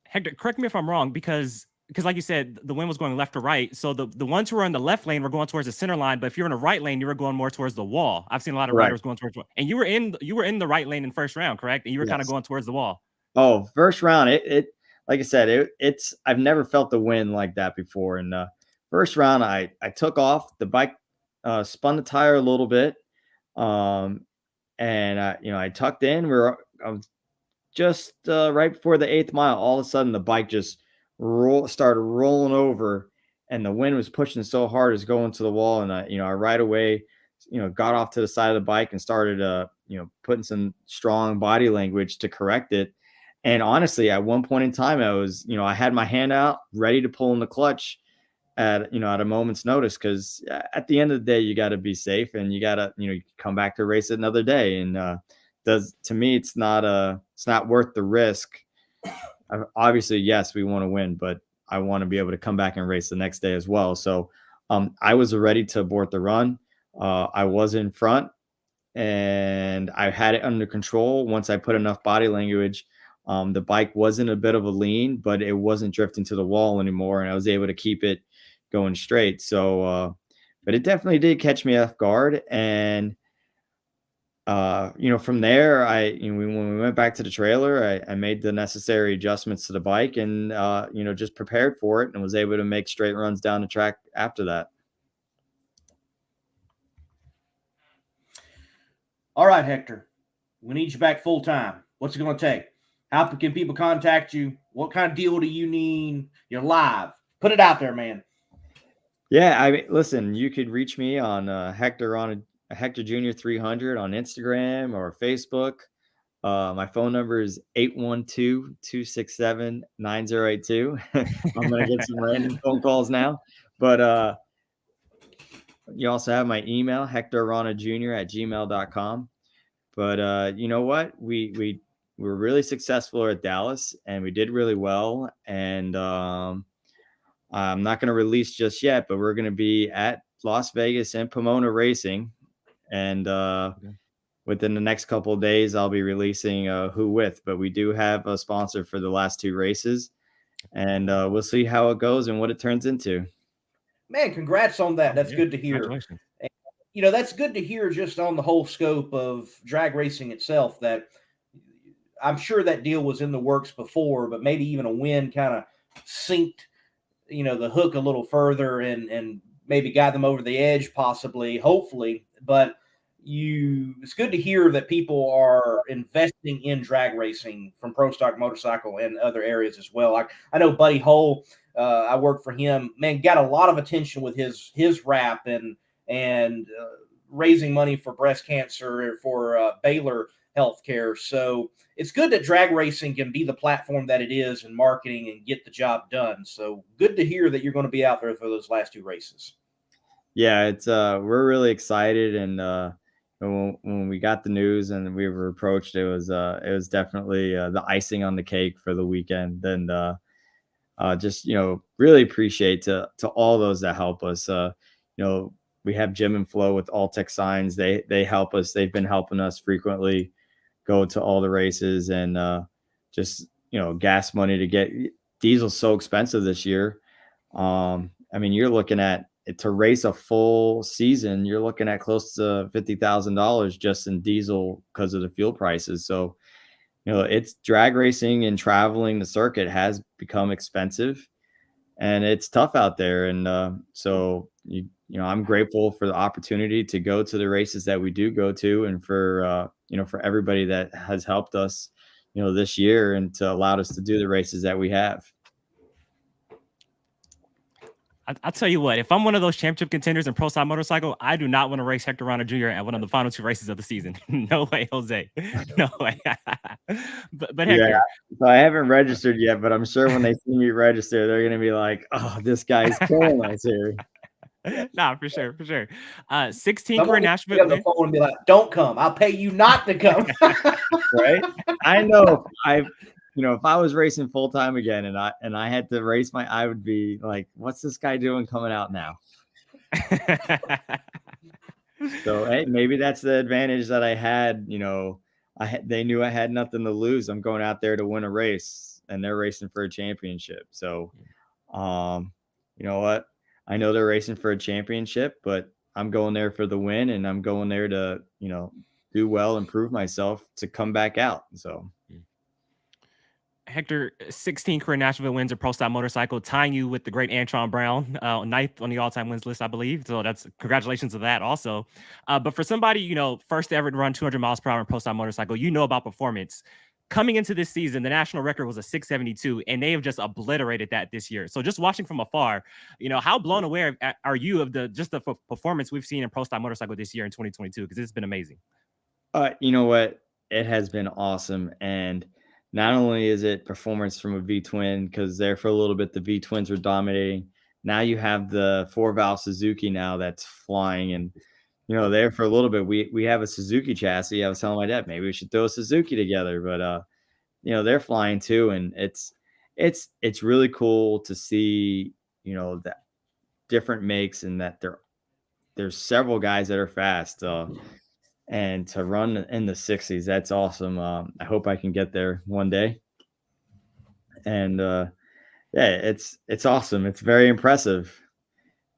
Hector, correct me if I'm wrong, because like you said, the wind was going left to right. So the ones who were in the left lane were going towards the center line, but if you're in the right lane, you were going more towards the wall. I've seen a lot of riders going towards, and you were in the right lane in first round, correct? And you were kind of going towards the wall. Oh, first round, it like I said, it's I've never felt the wind like that before. And first round, I took off, the bike spun the tire a little bit, and I tucked in. I was just right before the 8th mile. All of a sudden, the bike just started rolling over, and the wind was pushing so hard, it was going to the wall. And I right away, got off to the side of the bike and started, putting some strong body language to correct it. And honestly, at one point in time, I had my hand out ready to pull in the clutch at a moment's notice, because at the end of the day, you got to be safe, and you got to, come back to race it another day. And to me, it's not worth the risk. Obviously, yes, we want to win, but I want to be able to come back and race the next day as well. So I was ready to abort the run. I was in front, and I had it under control. Once I put enough body language, the bike was in a bit of a lean, but it wasn't drifting to the wall anymore, and I was able to keep it going straight. So, but it definitely did catch me off guard. And, from there, when we went back to the trailer, I made the necessary adjustments to the bike, and, just prepared for it, and was able to make straight runs down the track after that. All right, Hector, we need you back full time. What's it going to take? How can people contact you? What kind of deal do you need? You're live. Put it out there, man. Yeah, listen, you could reach me on Hector Jr 300 on Instagram or Facebook. My phone number is 812-267-9082. I'm going to get some random phone calls now. But you also have my email, Hector Arana Jr @gmail.com. But you know what? We were really successful at Dallas, and we did really well. And I'm not going to release just yet, but we're going to be at Las Vegas and Pomona racing. And within the next couple of days, I'll be releasing who with. But we do have a sponsor for the last 2 races. And we'll see how it goes and what it turns into. Man, congrats on that. That's good to hear. Congratulations. And, that's good to hear just on the whole scope of drag racing itself, that I'm sure that deal was in the works before, but maybe even a win kind of synced the hook a little further and maybe got them over the edge, possibly, hopefully. But it's good to hear that people are investing in drag racing from Pro Stock Motorcycle and other areas as well. I know Buddy Hull, I work for him, man, got a lot of attention with his rap and raising money for breast cancer, for Baylor Healthcare. So it's good that drag racing can be the platform that it is in marketing and get the job done. So good to hear that you're going to be out there for those last 2 races. Yeah, it's we're really excited, and when we got the news and we were approached, it was definitely the icing on the cake for the weekend. And just really appreciate to all those that help us. We have Jim and Flo with All Tech Signs. They help us. They've been helping us frequently go to all the races, and just gas money to get diesel's so expensive this year. You're looking at to race a full season, you're looking at close to $50,000 just in diesel because of the fuel prices. So, it's drag racing and traveling the circuit has become expensive, and it's tough out there. And so, I'm grateful for the opportunity to go to the races that we do go to, and for everybody that has helped us, this year, and to allow us to do the races that we have. I'll tell you what, if I'm one of those championship contenders in Pro Stock Motorcycle, I do not want to race Hector Arana Jr. at one of the final 2 races of the season. No way, Jose. No way. but Hector. Yeah, so I haven't registered yet, but I'm sure when they see me register, they're going to be like, oh, this guy's killing us here. Nah, for sure. 16 career Nashville. On the phone and be like, don't come. I'll pay you not to come. Right? I know. If I was racing full time again and I had to race I would be like, what's this guy doing coming out now? So, hey, maybe that's the advantage that I had. They knew I had nothing to lose. I'm going out there to win a race, and they're racing for a championship. So, you know what? I know they're racing for a championship, but I'm going there for the win, and I'm going there to, do well and prove myself to come back out. So. Hector, 16 career Nashville wins at Pro Stock Motorcycle, tying you with the great Antron Brown, 9th on the all-time wins list, I believe. So that's congratulations to that also. But for somebody, first ever to run 200 miles per hour in Pro Stock Motorcycle, about performance. coming into this season, the national record was a 672, and they have just obliterated that this year. So just watching from afar, how blown away are you of the performance we've seen in Pro Stock Motorcycle this year in 2022? Because it's been amazing. You know what? It has been awesome. And not only is it performance from a V-twin, because there for a little bit, the V-twins were dominating. Now you have the 4-valve Suzuki now that's flying. And, there for a little bit, we have a Suzuki chassis. I was telling my dad, maybe we should throw a Suzuki together. But, they're flying too. And it's really cool to see, that different makes and that there's several guys that are fast. And to run in the 60s, that's awesome. I hope I can get there one day. And it's awesome. It's very impressive.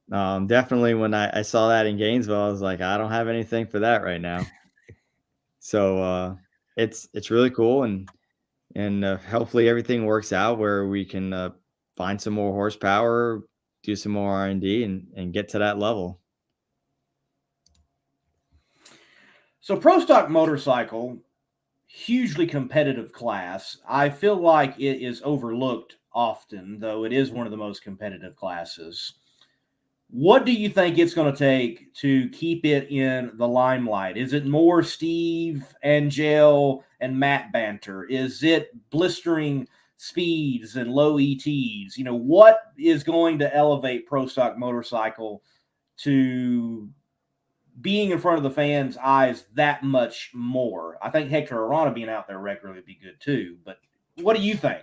Definitely when I saw that in Gainesville, I was like, I don't have anything for that right now. So it's really cool, and hopefully everything works out where we can find some more horsepower, do some more R&D, and get to that level. So Pro Stock Motorcycle, hugely competitive class. I feel like it is overlooked often, though it is one of the most competitive classes. What do you think it's going to take to keep it in the limelight? Is it more Steve, Angel, and Matt banter? Is it blistering speeds and low ETs? What is going to elevate Pro Stock Motorcycle to being in front of the fans' eyes that much more? I think Hector Arana being out there regularly would be good too. But what do you think?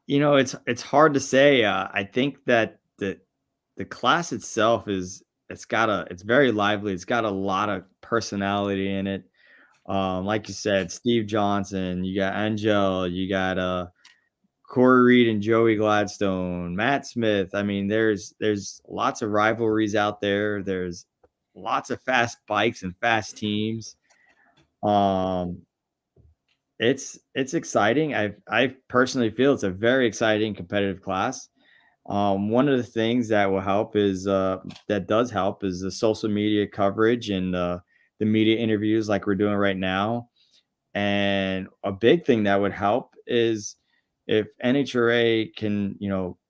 It's hard to say. I think that the class itself it's very lively. It's got a lot of personality in it. Like you said, Steve Johnson, you got Angel, you got Corey Reed and Joey Gladstone, Matt Smith. I mean, there's lots of rivalries out there. There's lots of fast bikes and fast teams. It's exciting. I personally feel it's a very exciting competitive class. One of the things that will help is that does help is the social media coverage and the media interviews like we're doing right now. And a big thing that would help is if NHRA can,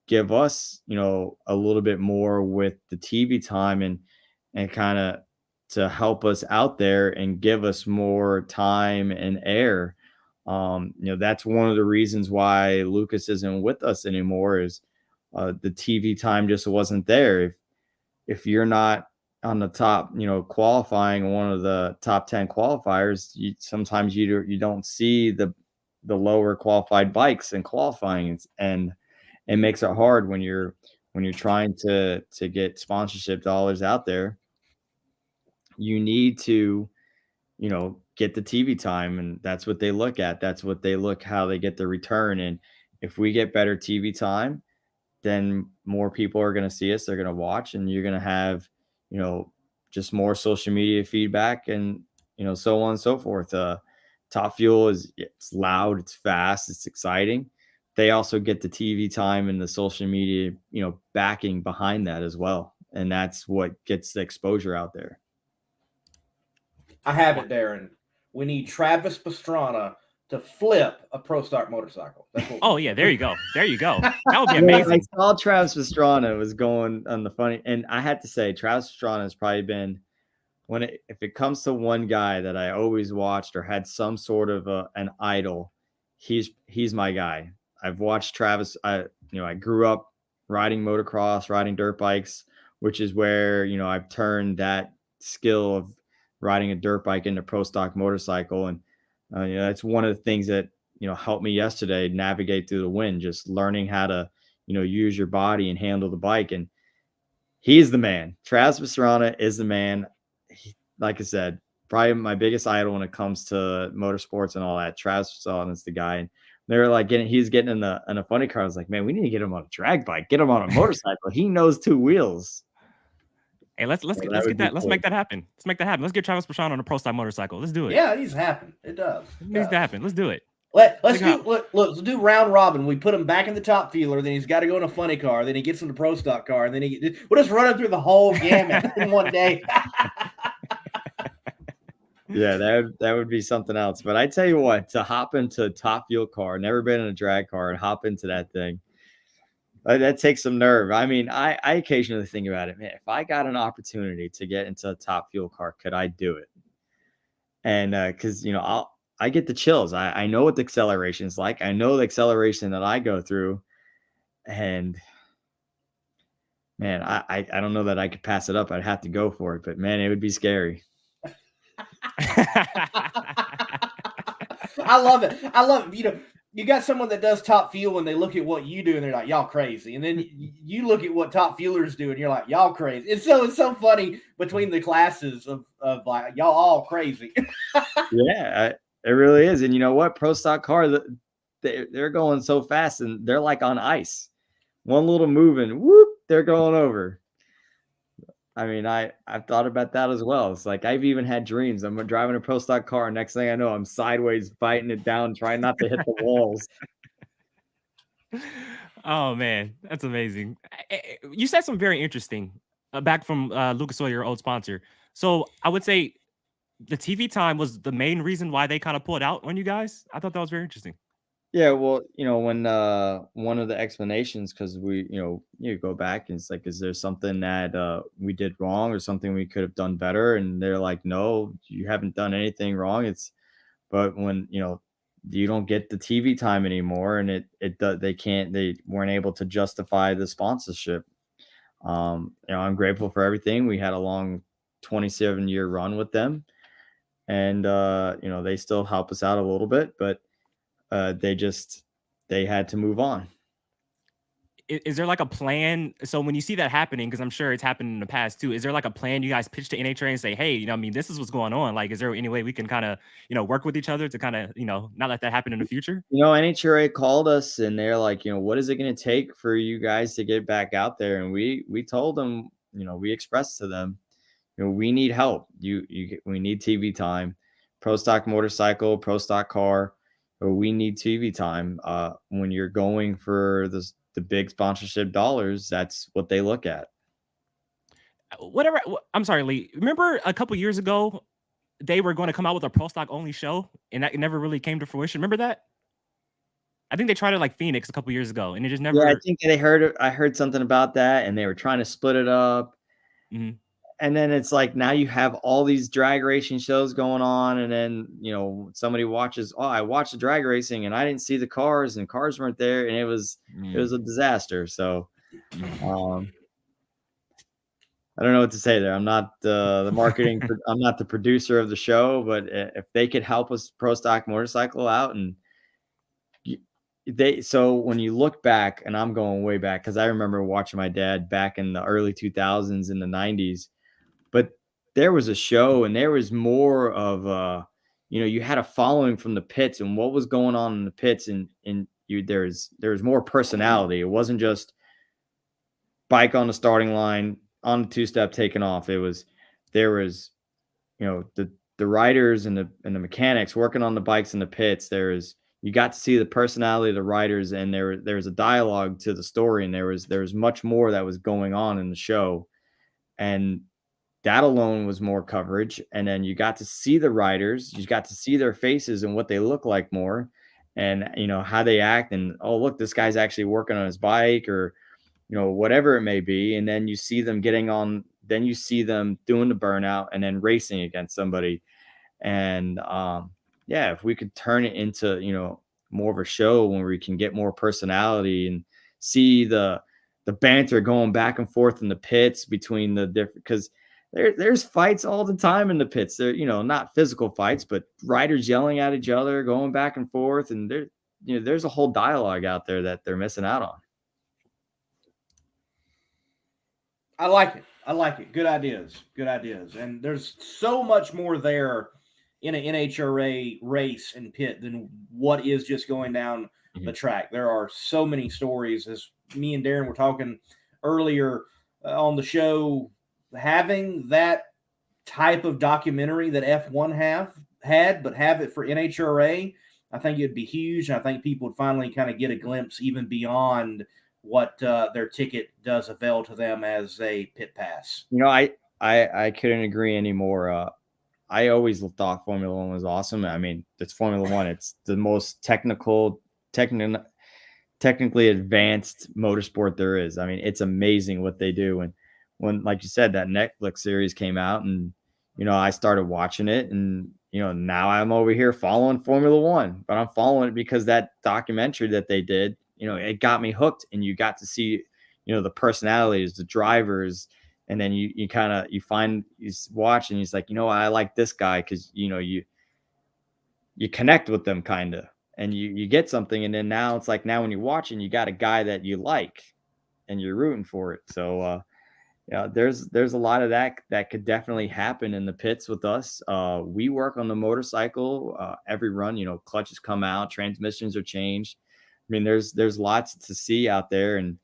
give us, a little bit more with the TV time and kind of to help us out there and give us more time and air. That's one of the reasons why Lucas isn't with us anymore is the TV time just wasn't there. If you're not on the top, qualifying one of the top 10 qualifiers, sometimes you don't see the lower qualified bikes in qualifying, and it makes it hard when you're trying to get sponsorship dollars out there. You need to, get the TV time, and that's what they look at. That's what they look how they get the return. And if we get better TV time, then more people are going to see us. They're going to watch, and you're going to have, just more social media feedback and, so on and so forth. Top Fuel it's loud, it's fast, it's exciting. They also get the TV time and the social media, backing behind that as well. And that's what gets the exposure out there. I have it, Darren. We need Travis Pastrana to flip a Pro Stock motorcycle. Oh, yeah. There you go. That would be amazing. I saw Travis Pastrana was going on the funny. And I had to say, Travis Pastrana has probably been if it comes to one guy that I always watched or had some sort of an idol, he's my guy. I've watched Travis. I grew up riding motocross, riding dirt bikes, which is where, I've turned that skill of riding a dirt bike into Pro Stock motorcycle. And, that's one of the things that, helped me yesterday navigate through the wind, just learning how to, use your body and handle the bike. And he's the man. Travis Pastrana is the man. Like I said, probably my biggest idol when it comes to motorsports and all that. Travis Pastrana is the guy. And they're like he's getting in a funny car. I was like, man, we need to get him on a drag bike, get him on a motorcycle. He knows two wheels. Hey, let's make that happen. Let's get Travis Pastrana on a Pro Stock motorcycle. Let's do it. Yeah, it needs to happen. It does. It needs to happen. Let's do it. Let's do round robin. We put him back in the top feeler, then he's got to go in a funny car, then he gets in the Pro Stock car, and then we'll just run him through the whole gamut in one day. Yeah, that would be something else. But I tell you what, to hop into a top fuel car, never been in a drag car, and hop into that thing, that takes some nerve. I mean, I occasionally think about it, man. If I got an opportunity to get into a top fuel car, could I do it? And because I get the chills. I know what the acceleration is like. I know the acceleration that I go through, and man, I don't know that I could pass it up. I'd have to go for it, but man, it would be scary. I love it. I love it. You got someone that does top fuel and they look at what you do and they're like, y'all crazy. And then you look at what top fuelers do and you're like, y'all crazy. It's so funny between the classes of like, y'all all crazy. Yeah, it really is. And you know what? Pro stock car, they're going so fast and they're like on ice. One little move and whoop, they're going over. I mean, I've thought about that as well. It's like I've even had dreams. I'm driving a pro stock car. Next thing I know, I'm sideways fighting it down, trying not to hit the walls. Oh man, that's amazing. You said something very interesting back from Lucas Oil, your old sponsor. So I would say the TV time was the main reason why they kind of pulled out on you guys. I thought that was very interesting. Yeah, well, when one of the explanations, because we, you go back and it's like, is there something that we did wrong or something we could have done better? And they're like, no, you haven't done anything wrong. But when you don't get the TV time anymore, and they weren't able to justify the sponsorship. I'm grateful for everything. We had a long 27-year run with them, and they still help us out a little bit, but they had to move on. Is there like a plan? So when you see that happening, because I'm sure it's happened in the past too, is there like a plan you guys pitch to NHRA and say, hey, this is what's going on? Like, is there any way we can kind of, work with each other to kind of, not let that happen in the future? NHRA called us and they're like, what is it going to take for you guys to get back out there? And we told them, we expressed to them, we need help. We need TV time. Pro stock motorcycle, pro stock car, or we need TV time. When you're going for the big sponsorship dollars, that's what they look at. Whatever. I'm sorry, Lee. Remember a couple years ago, they were going to come out with a pro stock only show, and that never really came to fruition. Remember that? I think they tried it like Phoenix a couple years ago, and it just never. Yeah, I think I heard something about that, and they were trying to split it up. Mm-hmm. And then it's like, now you have all these drag racing shows going on. And then, somebody watches, I watched the drag racing and I didn't see the cars and cars weren't there. And it was a disaster. So, I don't know what to say there. I'm not the marketing. I'm not the producer of the show, but if they could help us pro stock motorcycle out so when you look back, and I'm going way back, cause I remember watching my dad back in the early 2000s in the 90s, but there was a show and there was more of you had a following from the pits and what was going on in the pits, and there was more personality. It wasn't just bike on the starting line on the two-step taking off. There was the riders and the mechanics working on the bikes in the pits. You got to see the personality of the riders, and there was a dialogue to the story, and there was much more that was going on in the show, and that alone was more coverage. And then you got to see the riders, you got to see their faces and what they look like more, and how they act, and oh look, this guy's actually working on his bike, or whatever it may be. And then you see them then you see them doing the burnout and then racing against somebody. And if we could turn it into more of a show where we can get more personality and see the banter going back and forth in the pits between the different, because there's fights all the time in the pits. They're not physical fights, but riders yelling at each other, going back and forth, and there's a whole dialogue out there that they're missing out on. I like it. Good ideas. And there's so much more there in an NHRA race and pit than what is just going down the track. There are so many stories, as me and Darren were talking earlier on the show, having that type of documentary that F1 had, but have it for NHRA, I think it'd be huge. And I think people would finally kind of get a glimpse even beyond what their ticket does avail to them as a pit pass. I couldn't agree anymore. I always thought Formula One was awesome. I mean, it's Formula One. It's the most technically advanced motorsport there is. I mean, it's amazing what they do. And when, like you said, that Netflix series came out, and I started watching it, and now I'm over here following Formula One, but I'm following it because that documentary that they did, it got me hooked, and you got to see, the personalities, the drivers. And then you watch, and he's like, I like this guy because, you connect with them kind of, and you get something. And then now it's like, now when you're watching, you got a guy that you like and you're rooting for it. So, there's a lot of that could definitely happen in the pits with us. We work on the motorcycle every run, clutches come out, transmissions are changed. I mean, there's lots to see out there. And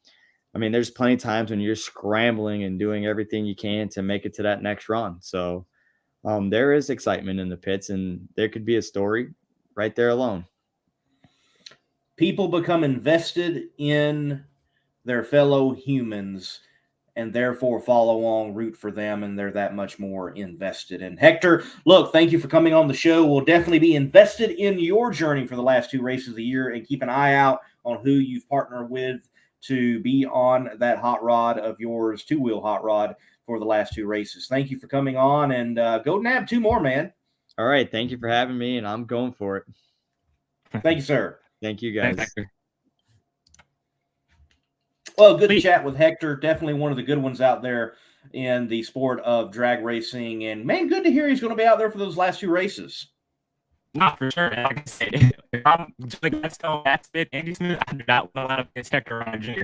I mean, there's plenty of times when you're scrambling and doing everything you can to make it to that next run. So there is excitement in the pits, and there could be a story right there alone. People become invested in their fellow humans and therefore follow along, root for them, and they're that much more invested. And Hector, look, thank you for coming on the show. We'll definitely be invested in your journey for the last 2 races of the year, and keep an eye out on who you've partnered with to be on that hot rod of yours, 2-wheel hot rod, for the last 2 races. Thank you for coming on, and go nab 2 more, man. All right. Thank you for having me, and I'm going for it. Thank you, sir. Thank you, guys. Thanks, Hector. Well, good to chat with Hector. Definitely one of the good ones out there in the sport of drag racing. And, man, good to hear he's going to be out there for those last 2 races. Not for sure. Like I said, if I'm doing that's it, Andy Smith, I do not want to line up against Hector Arana Jr.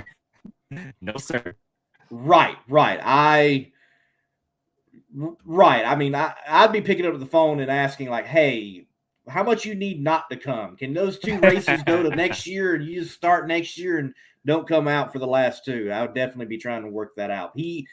No, sir. Right. I mean, I'd be picking up the phone and asking, like, hey, how much you need not to come? Can those 2 races go to next year, and you just start next year and don't come out for the last 2? I would definitely be trying to work that out. He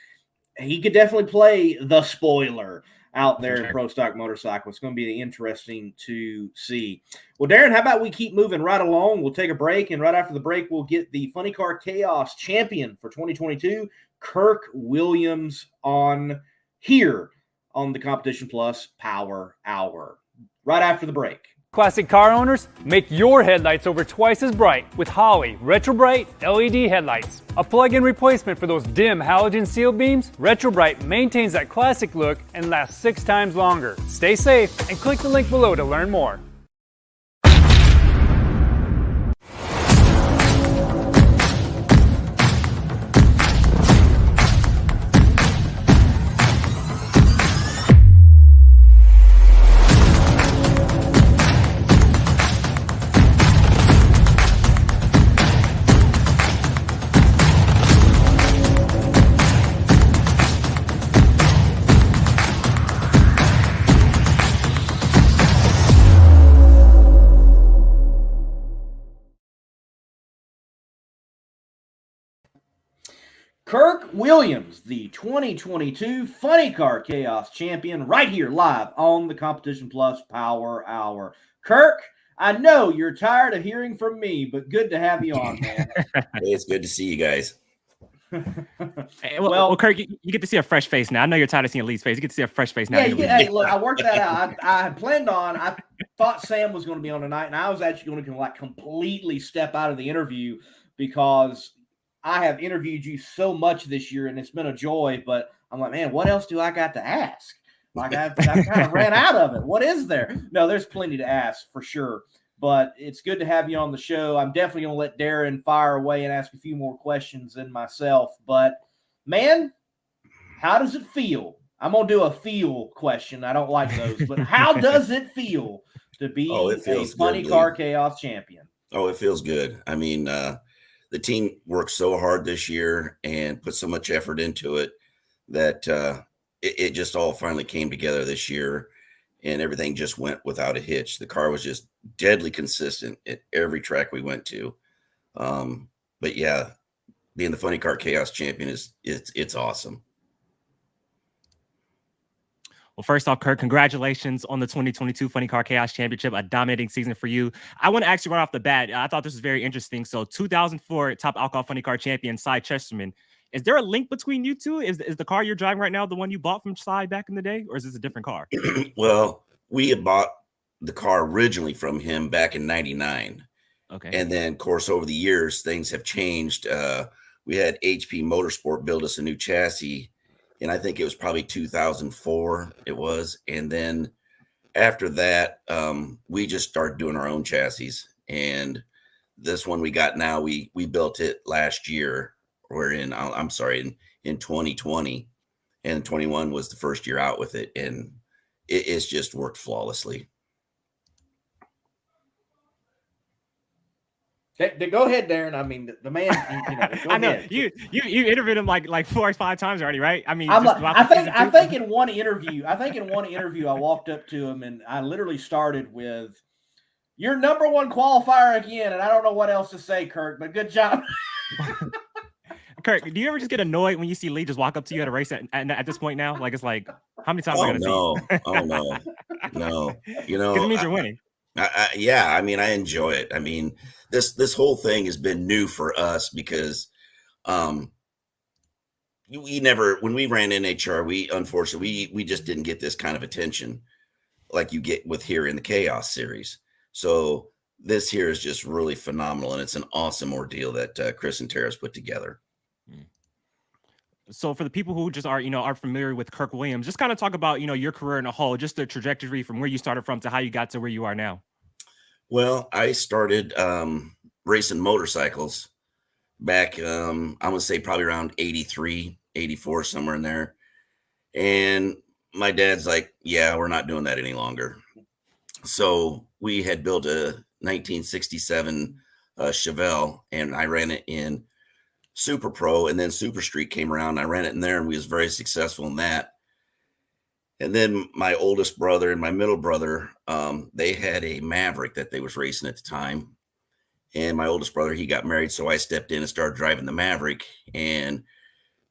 could definitely play the spoiler out there in Pro Stock Motorcycle. It's going to be interesting to see. Well, Darren, how about we keep moving right along? We'll take a break, and right after the break, we'll get the Funny Car Chaos champion for 2022, Kirk Williams, on here on the Competition Plus Power Hour. Right after the break. Classic car owners, make your headlights over twice as bright with Holley Retro Bright LED headlights. A plug-in replacement for those dim halogen seal beams, Retro Bright maintains that classic look and lasts 6 times longer. Stay safe and click the link below to learn more. Kirk Williams, the 2022 Funny Car Chaos champion, right here live on the Competition Plus Power Hour. Kirk, I know you're tired of hearing from me, but good to have you on, man. Hey, it's good to see you guys. Hey, well, Kirk, you get to see a fresh face now. I know you're tired of seeing Lee's face. You get to see a fresh face now. Yeah, hey, look, I worked that out. I thought Sam was going to be on tonight, and I was actually going to completely step out of the interview because I have interviewed you so much this year, and it's been a joy, but I'm like, man, what else do I got to ask? Like, I've kind of ran out of it. What is there? No, there's plenty to ask for sure, but it's good to have you on the show. I'm definitely going to let Darren fire away and ask a few more questions than myself, but, man, how does it feel? I'm going to do a feel question. I don't like those, but how does it feel to be a Funny Car Chaos champion? Oh, it feels good. I mean, the team worked so hard this year and put so much effort into it that it just all finally came together this year, and everything just went without a hitch. The car was just deadly consistent at every track we went to. But yeah, being the Funny Car Chaos champion it's awesome. Well, first off, Kirk, congratulations on the 2022 Funny Car Chaos Championship, a dominating season for you. I want to ask you right off the bat, I thought this was very interesting. So 2004 top alcohol Funny Car champion, Cy Chesterman, Is there a link between you two? Is the car you're driving right now the one you bought from Cy back in the day, or is this a different car? Well, we had bought the car originally from him back in '99. Okay. And then, of course, over the years, things have changed. We had HP Motorsport build us a new chassis, and I think it was probably 2004 it was. And then after that, we just started doing our own chassis. And this one we got now, we built it last year. We're in 2020, and 21 was the first year out with it, and it's just worked flawlessly. Go ahead, Darren. I mean, the man. I know you interviewed him like 4 or 5 times already, right? I mean, I think in one interview, I walked up to him and I literally started with, "Your number one qualifier again," and I don't know what else to say, Kirk, but good job. Kirk, do you ever just get annoyed when you see Lee just walk up to you at a race at this point now? Like, it's like, how many times I gotta see? No. You know, because it means you're winning. Yeah, I mean, I enjoy it. I mean, this whole thing has been new for us because we never, when we ran NHRA, unfortunately we just didn't get this kind of attention like you get with here in the Chaos Series. So this here is just really phenomenal, and it's an awesome ordeal that Chris and Tara's put together. So for the people who just are familiar with Kirk Williams, just kind of talk about, your career in a whole, just the trajectory from where you started from to how you got to where you are now. Well, I started racing motorcycles back, I would say probably around 83, 84, somewhere in there. And my dad's like, yeah, we're not doing that any longer. So we had built a 1967 Chevelle, and I ran it in Super Pro, and then Super Street came around. I ran it in there, and we was very successful in that. And then my oldest brother and my middle brother, they had a Maverick that they was racing at the time. And my oldest brother, he got married, so I stepped in and started driving the Maverick. And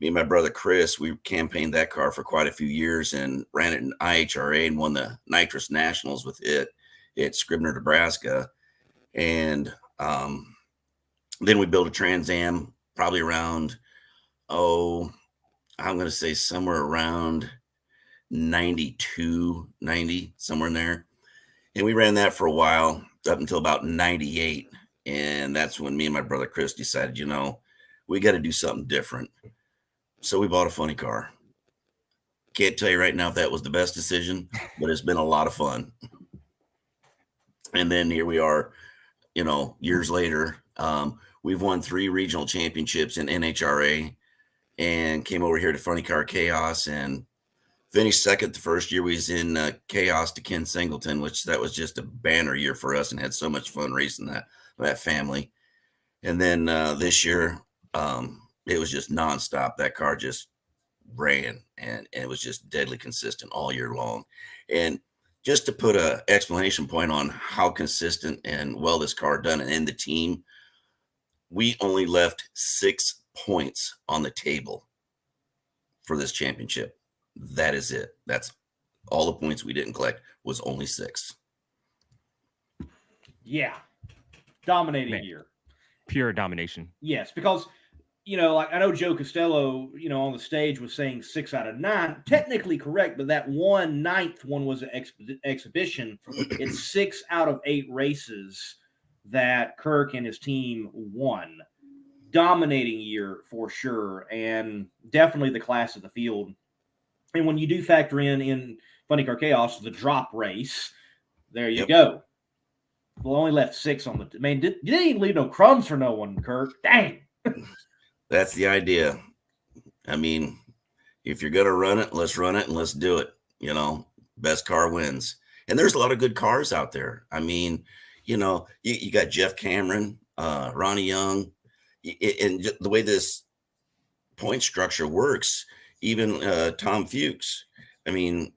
me and my brother Chris, we campaigned that car for quite a few years and ran it in IHRA and won the Nitrous Nationals with it at Scribner, Nebraska. And then we built a Trans Am probably around, I'm going to say somewhere around 92, 90, somewhere in there. And we ran that for a while up until about 98. And that's when me and my brother Chris decided, we got to do something different. So we bought a funny car. Can't tell you right now if that was the best decision, but it's been a lot of fun. And then here we are, years later. We've won 3 regional championships in NHRA and came over here to Funny Car Chaos and finished second the first year we was in Chaos to Ken Singleton, which that was just a banner year for us and had so much fun racing that family. And then this year, it was just nonstop. That car just ran and it was just deadly consistent all year long. And just to put a explanation point on how consistent and well this car done and the team, we only left 6 points on the table for this championship. That is it. That's all the points we didn't collect was only 6. Yeah. Dominating year. Pure domination. Yes, because, like I know Joe Costello, on the stage was saying 6 out of 9. Technically correct, but that 9th one was an exhibition. It's 6 out of 8 races that Kirk and his team won. Dominating year for sure, and definitely the class of the field. And when you do factor in Funny Car Chaos, the drop race, there you go. Well, only left 6 on the man. You didn't even leave no crumbs for no one, Kirk. Dang. That's the idea. I mean, if you're gonna run it, let's run it and let's do it. Best car wins. And there's a lot of good cars out there. I mean, you got Jeff Cameron, Ronnie Young, and the way this point structure works, even Tom Fuchs, I mean,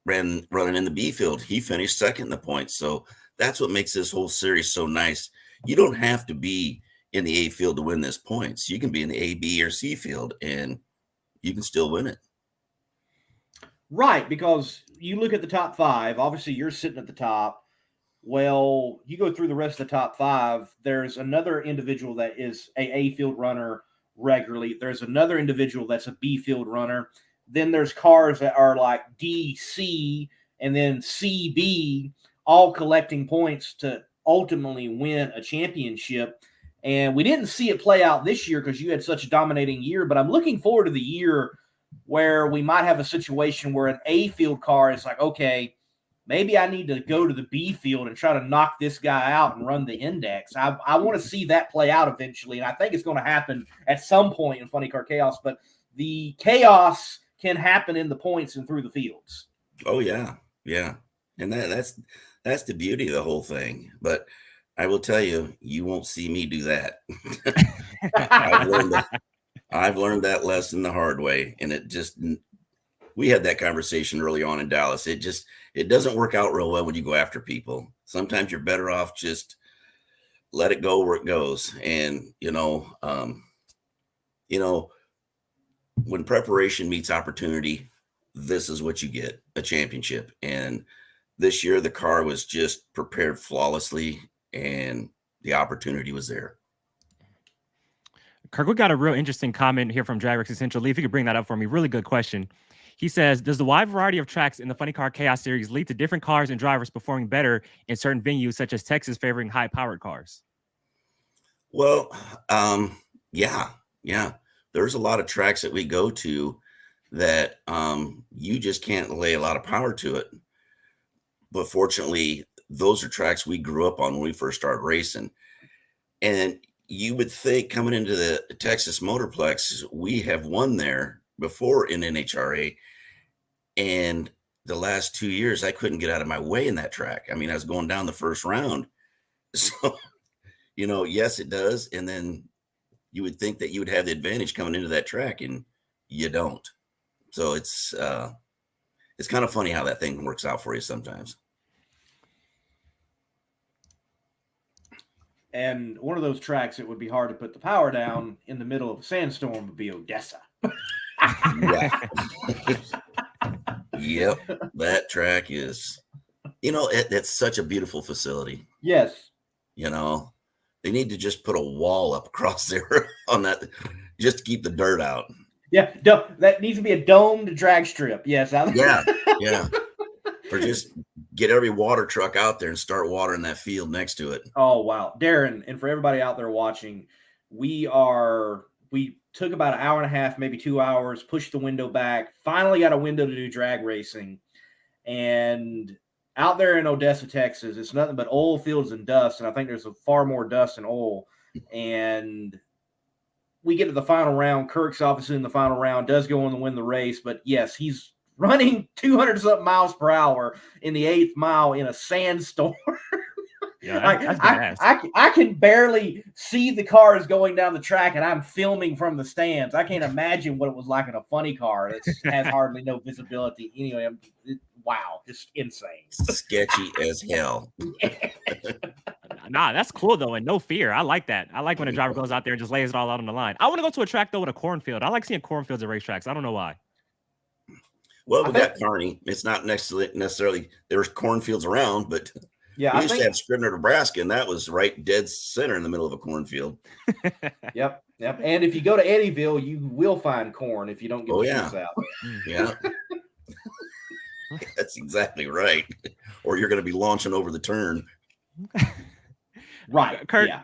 running in the B field, he finished second in the points. So that's what makes this whole series so nice. You don't have to be in the A field to win this points. You can be in the A, B, or C field, and you can still win it. Right, because you look at the top 5. Obviously, you're sitting at the top. Well, you go through the rest of the top 5. There's another individual that is a field runner regularly. There's another individual that's a B field runner. Then there's cars that are like D, C, and then CB, all collecting points to ultimately win a championship. And we didn't see it play out this year because you had such a dominating year, but I'm looking forward to the year where we might have a situation where an A field car is like, okay, maybe I need to go to the B field and try to knock this guy out and run the index. I want to see that play out eventually, and I think it's going to happen at some point in Funny Car Chaos, but the chaos can happen in the points and through the fields. Oh, yeah. Yeah. And that's the beauty of the whole thing. But I will tell you, you won't see me do that. I've learned that lesson the hard way. And we had that conversation early on in Dallas. It doesn't work out real well when you go after people. Sometimes you're better off just let it go where it goes. And, when preparation meets opportunity, this is what you get, a championship. And this year, the car was just prepared flawlessly, and the opportunity was there. Kirk, we got a real interesting comment here from Drag Racing Central. Lee, if you could bring that up for me, really good question. He says, does the wide variety of tracks in the Funny Car Chaos series lead to different cars and drivers performing better in certain venues, such as Texas favoring high-powered cars? Well, yeah. There's a lot of tracks that we go to that you just can't lay a lot of power to it. But fortunately, those are tracks we grew up on when we first started racing. And you would think coming into the Texas Motorplex, we have won there before in NHRA. And the last 2 years, I couldn't get out of my way in that track. I mean, I was going down the first round. So, yes, it does. And then you would think that you would have the advantage coming into that track, and you don't. So it's kind of funny how that thing works out for you sometimes. And one of those tracks that would be hard to put the power down in the middle of a sandstorm would be Odessa. Yeah. Yep. That track is, it's such a beautiful facility. Yes. They need to just put a wall up across there on that just to keep the dirt out. Yeah. That needs to be a domed drag strip. Yes. Yeah. Or just get every water truck out there and start watering that field next to it. Oh, wow. Darren, and for everybody out there watching, we took about an hour and a half, maybe 2 hours, pushed the window back, finally got a window to do drag racing. And out there in Odessa, Texas, it's nothing but oil fields and dust. And I think there's far more dust and oil. And we get to the final round. Kirk's obviously in the final round, does go on to win the race. But yes, he's running 200-something miles per hour in the 8th mile in a sandstorm. Yeah, I can barely see the cars going down the track, and I'm filming from the stands. I can't imagine what it was like in a funny car that has hardly no visibility. Anyway, wow, just insane. Sketchy as hell. Nah, that's cool, though, and no fear. I like that. I like when a driver goes out there and just lays it all out on the line. I want to go to a track, though, with a cornfield. I like seeing cornfields at racetracks. I don't know why. Well, we got Kearney. It's not necessarily there's cornfields around, but yeah, we used to have Scribner, Nebraska, and that was right dead center in the middle of a cornfield. Yep. And if you go to Eddyville, you will find corn if you don't get the fields out. Yeah. That's exactly right. Or you're going to be launching over the turn. Right. Kurt, yeah.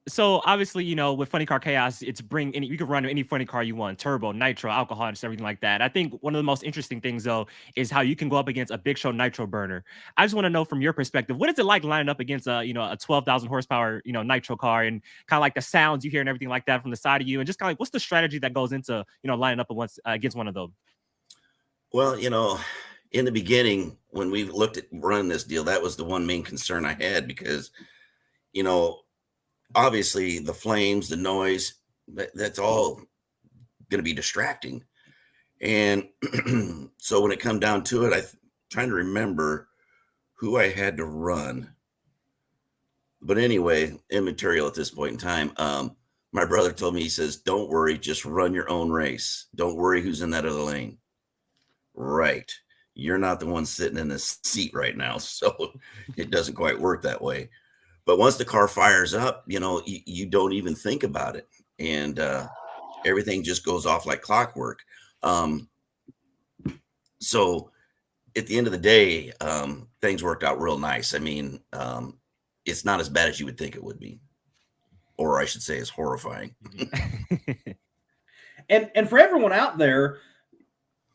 So obviously, with Funny Car Chaos, you can run any funny car you want, turbo, nitro, alcohol, and everything like that. I think one of the most interesting things, though, is how you can go up against a Big Show nitro burner. I just want to know from your perspective, what is it like lining up against a 12,000 horsepower, nitro car, and kind of like the sounds you hear and everything like that from the side of you, and just kind of like what's the strategy that goes into, lining up against one of those? Well, in the beginning, when we looked at running this deal, that was the one main concern I had because, obviously the flames, the noise, that's all going to be distracting. And so when it come down to it, I'm trying to remember who I had to run. But anyway, immaterial at this point in time. My brother told me, he says, don't worry, just run your own race. Don't worry who's in that other lane. Right. You're not the one sitting in this seat right now. So it doesn't quite work that way. But once the car fires up, you don't even think about it. and everything just goes off like clockwork. So at the end of the day, things worked out real nice. I mean, it's not as bad as you would think it would be, or I should say, it's horrifying. And for everyone out there,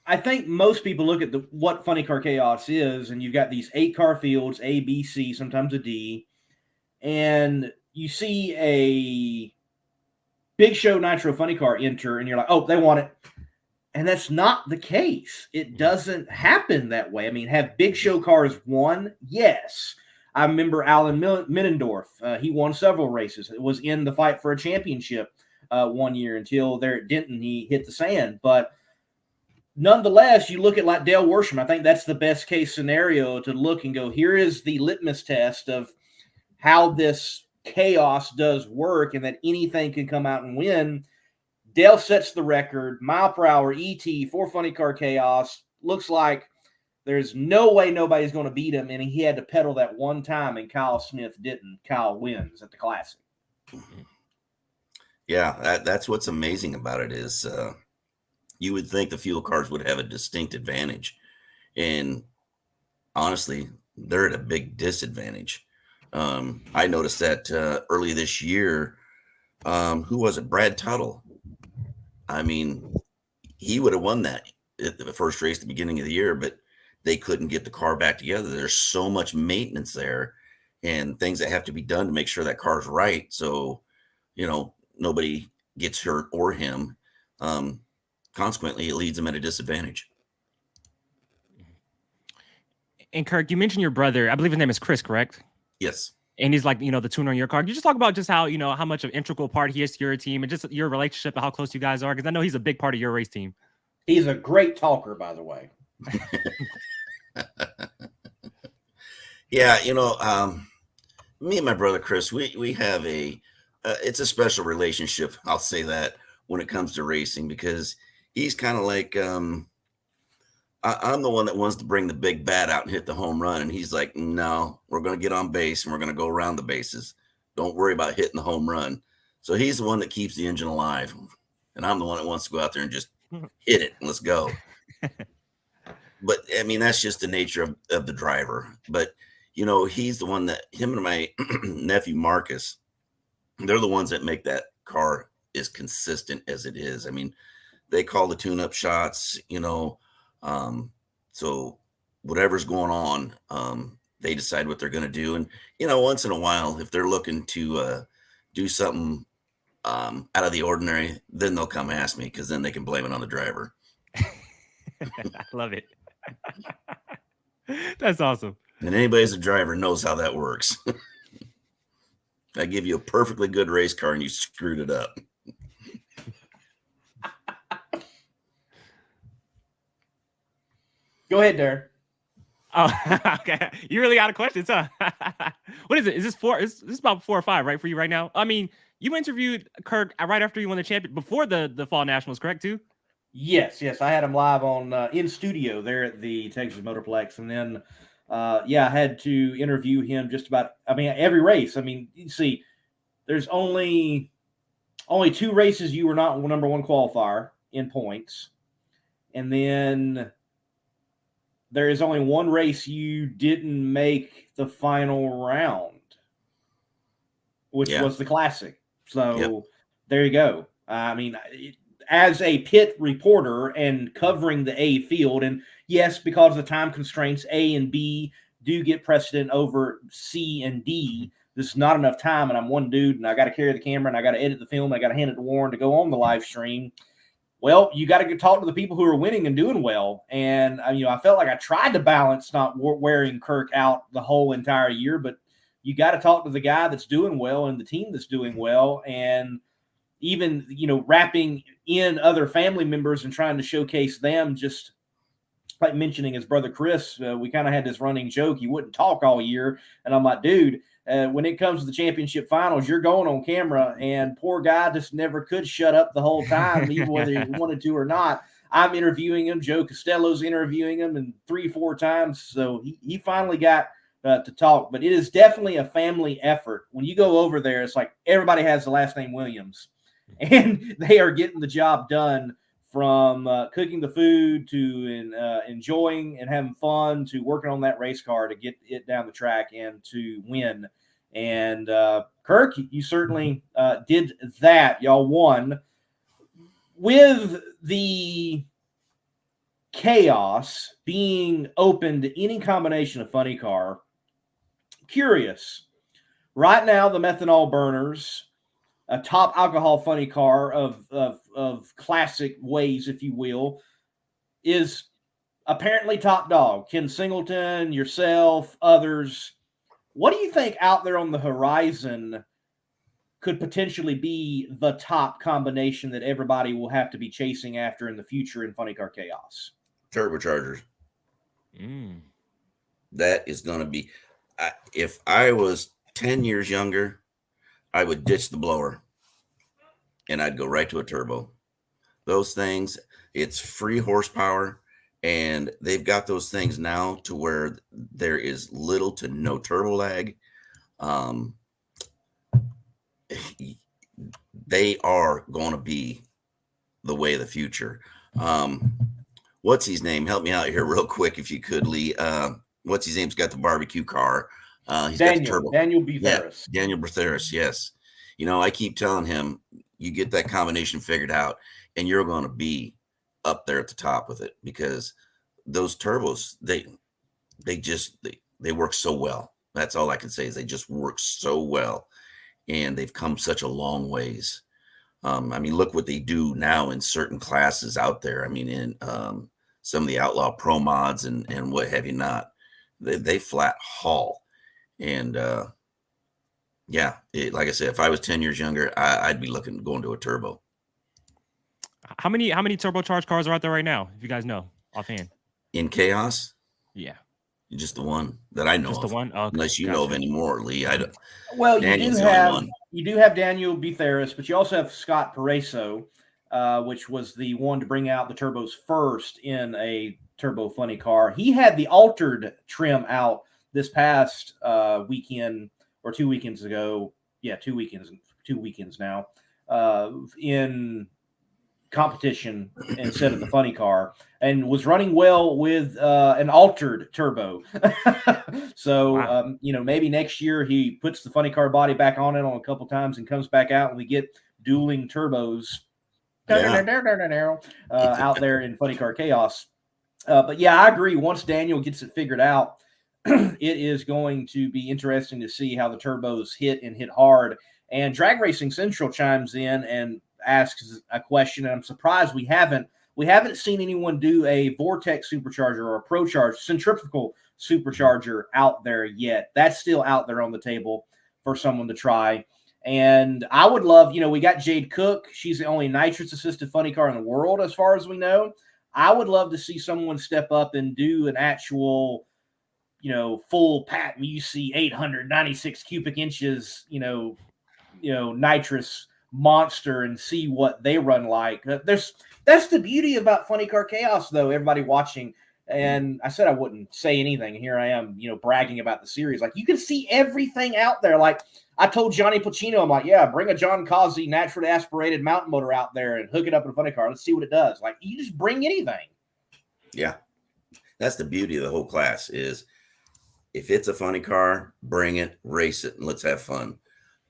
I think most people look at what Funny Car Chaos is, and you've got these 8-car fields, A, B, C, sometimes a D, and you see a Big Show Nitro Funny Car enter, and you're like, oh, they want it. And that's not the case. It doesn't happen that way. I mean, have Big Show cars won? Yes. I remember Alan Minnendorf. He won several races. It was in the fight for a championship one year until there at Denton he hit the sand. But nonetheless, you look at like Dale Worsham. I think that's the best case scenario to look and go, here is the litmus test of how this chaos does work and that anything can come out and win. Dale sets the record, mile per hour, ET, for Funny Car Chaos. Looks like there's no way nobody's going to beat him, and he had to pedal that one time, and Kyle Smith didn't. Kyle wins at the Classic. Yeah, that's what's amazing about it is you would think the fuel cars would have a distinct advantage, and honestly, they're at a big disadvantage. I noticed that early this year, who was it? Brad Tuttle. I mean, he would have won that at the first race at the beginning of the year, but they couldn't get the car back together. There's so much maintenance there and things that have to be done to make sure that car's right. So, nobody gets hurt or him. Consequently, it leads them at a disadvantage. And Kirk, you mentioned your brother. I believe his name is Chris, correct? Yes. And he's like, the tuner on your car. Can you just talk about just how, how much of an integral part he is to your team and just your relationship and how close you guys are? Because I know he's a big part of your race team. He's a great talker, by the way. Yeah, me and my brother Chris, we have it's a special relationship. I'll say that when it comes to racing, because he's kind of like I'm the one that wants to bring the big bat out and hit the home run. And he's like, no, we're going to get on base and we're going to go around the bases. Don't worry about hitting the home run. So he's the one that keeps the engine alive. And I'm the one that wants to go out there and just hit it and let's go. But I mean, that's just the nature of the driver. But, he's the one that him and my nephew, Marcus, they're the ones that make that car as consistent as it is. I mean, they call the tune-up shots, so whatever's going on, they decide what they're going to do. And, once in a while, if they're looking to do something out of the ordinary, then they'll come ask me because then they can blame it on the driver. I love it. That's awesome. And anybody as a driver knows how that works. I give you a perfectly good race car and you screwed it up. Go ahead, Darren. Oh, okay. You really got a question, huh? What is it? Is this 4? Is this about 4 or 5, right, for you right now? I mean, you interviewed Kirk right after you won the champion, before the Fall Nationals, correct, too? Yes. I had him live on in studio there at the Texas Motorplex, and then I had to interview him just about. I mean, every race. I mean, you see, there's only 2 races you were not number 1 qualifier in points, and then there is only 1 race you didn't make the final round, which was the Classic. So There you go. I mean, as a pit reporter and covering the A field, and yes, because of the time constraints, A and B do get precedent over C and D. This is not enough time, and I'm one dude, and I got to carry the camera, and I got to edit the film, and I got to hand it to Warren to go on the live stream. Well, you got to talk to the people who are winning and doing well. And, I felt like I tried to balance not wearing Kirk out the whole entire year, but you got to talk to the guy that's doing well and the team that's doing well. And even, wrapping in other family members and trying to showcase them, just like mentioning his brother Chris, we kind of had this running joke. He wouldn't talk all year. And I'm like, dude, when it comes to the championship finals, you're going on camera, and poor guy just never could shut up the whole time, even whether he wanted to or not. I'm interviewing him. Joe Costello's interviewing him, and 3-4 times. So he finally got to talk. But it is definitely a family effort. When you go over there, it's like everybody has the last name Williams. and they are getting the job done from cooking the food to enjoying and having fun to working on that race car to get it down the track and to win. And Kirk, you certainly did that. Y'all won. With the chaos being open to any combination of funny car, curious. Right now, the methanol burners, a top alcohol funny car of classic ways, if you will, is apparently top dog. Ken Singleton, yourself, others. What do you think out there on the horizon could potentially be the top combination that everybody will have to be chasing after in the future in funny car chaos? Turbochargers. That is going to be, if I was 10 years younger, I would ditch the blower and I'd go right to a turbo. Those things, it's free horsepower, and they've got those things now to where there is little to no turbo lag. They are going to be the way of the future. What's his name? Help me out here real quick, if you could, Lee. What's his name's got the barbecue car? He's got the turbo. Daniel Butheris. Yeah, Daniel Butheris, yes. You know, I keep telling him, you get that combination figured out, and you're going to be up there at the top with it, because those turbos, they work so well. That's all I can say, is they just work so well, and they've come such a long ways. I mean, look what they do now in certain classes out there. I mean, in some of the Outlaw Pro mods and what have you not, they flat haul. And yeah, like I said, if I was 10 years younger, I'd be going to a turbo. How many turbocharged cars are out there right now, if you guys know offhand? In chaos? Yeah. Just the one that I know Just of. the one? Okay. Unless you know of any more, Lee. I don't. Well, Daniel's you do have Daniel Butheris, but you also have Scott Pareso, which was the one to bring out the turbos first in a turbo funny car. He had the altered trim out this past weekend, or 2 weekends ago. Yeah, 2 weekends now, in competition instead of the funny car, and was running well with an altered turbo. So wow. Maybe next year he puts the funny car body back on it a couple times and comes back out, and we get dueling turbos out there in funny car chaos. But yeah, I agree. Once Daniel gets it figured out, it is going to be interesting to see how the turbos hit hard. And Drag Racing Central chimes in and asks a question, and I'm surprised we haven't seen anyone do a Vortex supercharger or a ProCharge centrifugal supercharger out there yet. That's still out there on the table for someone to try. And I would love, we got Jade Cook. She's the only nitrous assisted funny car in the world, as far as we know. I would love to see someone step up and do an actual, full Pat Musey 896 cubic inches, nitrous monster, and see what they run like. That's the beauty about funny car chaos, though, everybody watching. And I said I wouldn't say anything. Here I am, bragging about the series. Like, you can see everything out there. Like, I told Johnny Pacino, I'm like, yeah, bring a John Causey naturally aspirated mountain motor out there and hook it up in a funny car. Let's see what it does. Like, you just bring anything. Yeah. That's the beauty of the whole class, is if it's a funny car, bring it, race it, and let's have fun.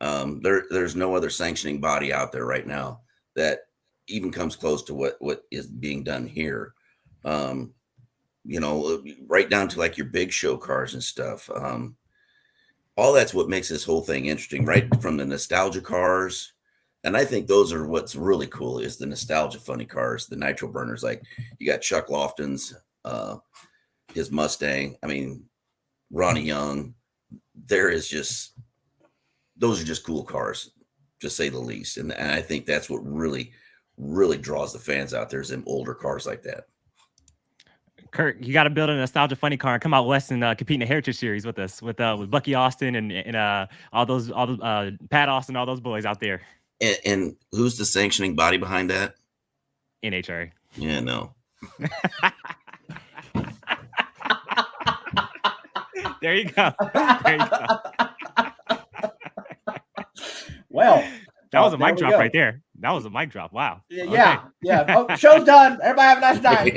There's no other sanctioning body out there right now that even comes close to what is being done here. Right down to like your big show cars and stuff. All that's what makes this whole thing interesting, right? From the nostalgia cars. And I think those are what's really cool, is the nostalgia funny cars, the nitro burners. Like, you got Chuck Lofton's, his Mustang. I mean, Ronnie Young. Those are just cool cars, to say the least. And I think that's what really, really draws the fans out there, is them older cars like that. Kirk, you got to build a nostalgia funny car and come out west and compete in the Heritage Series with us, with Bucky Austin and all those Pat Austin, all those boys out there. And who's the sanctioning body behind that? NHRA. Yeah, no. There you go. Well, that was a mic drop right there. That was a mic drop. Wow. Yeah. Oh, show's done. Everybody have a nice night.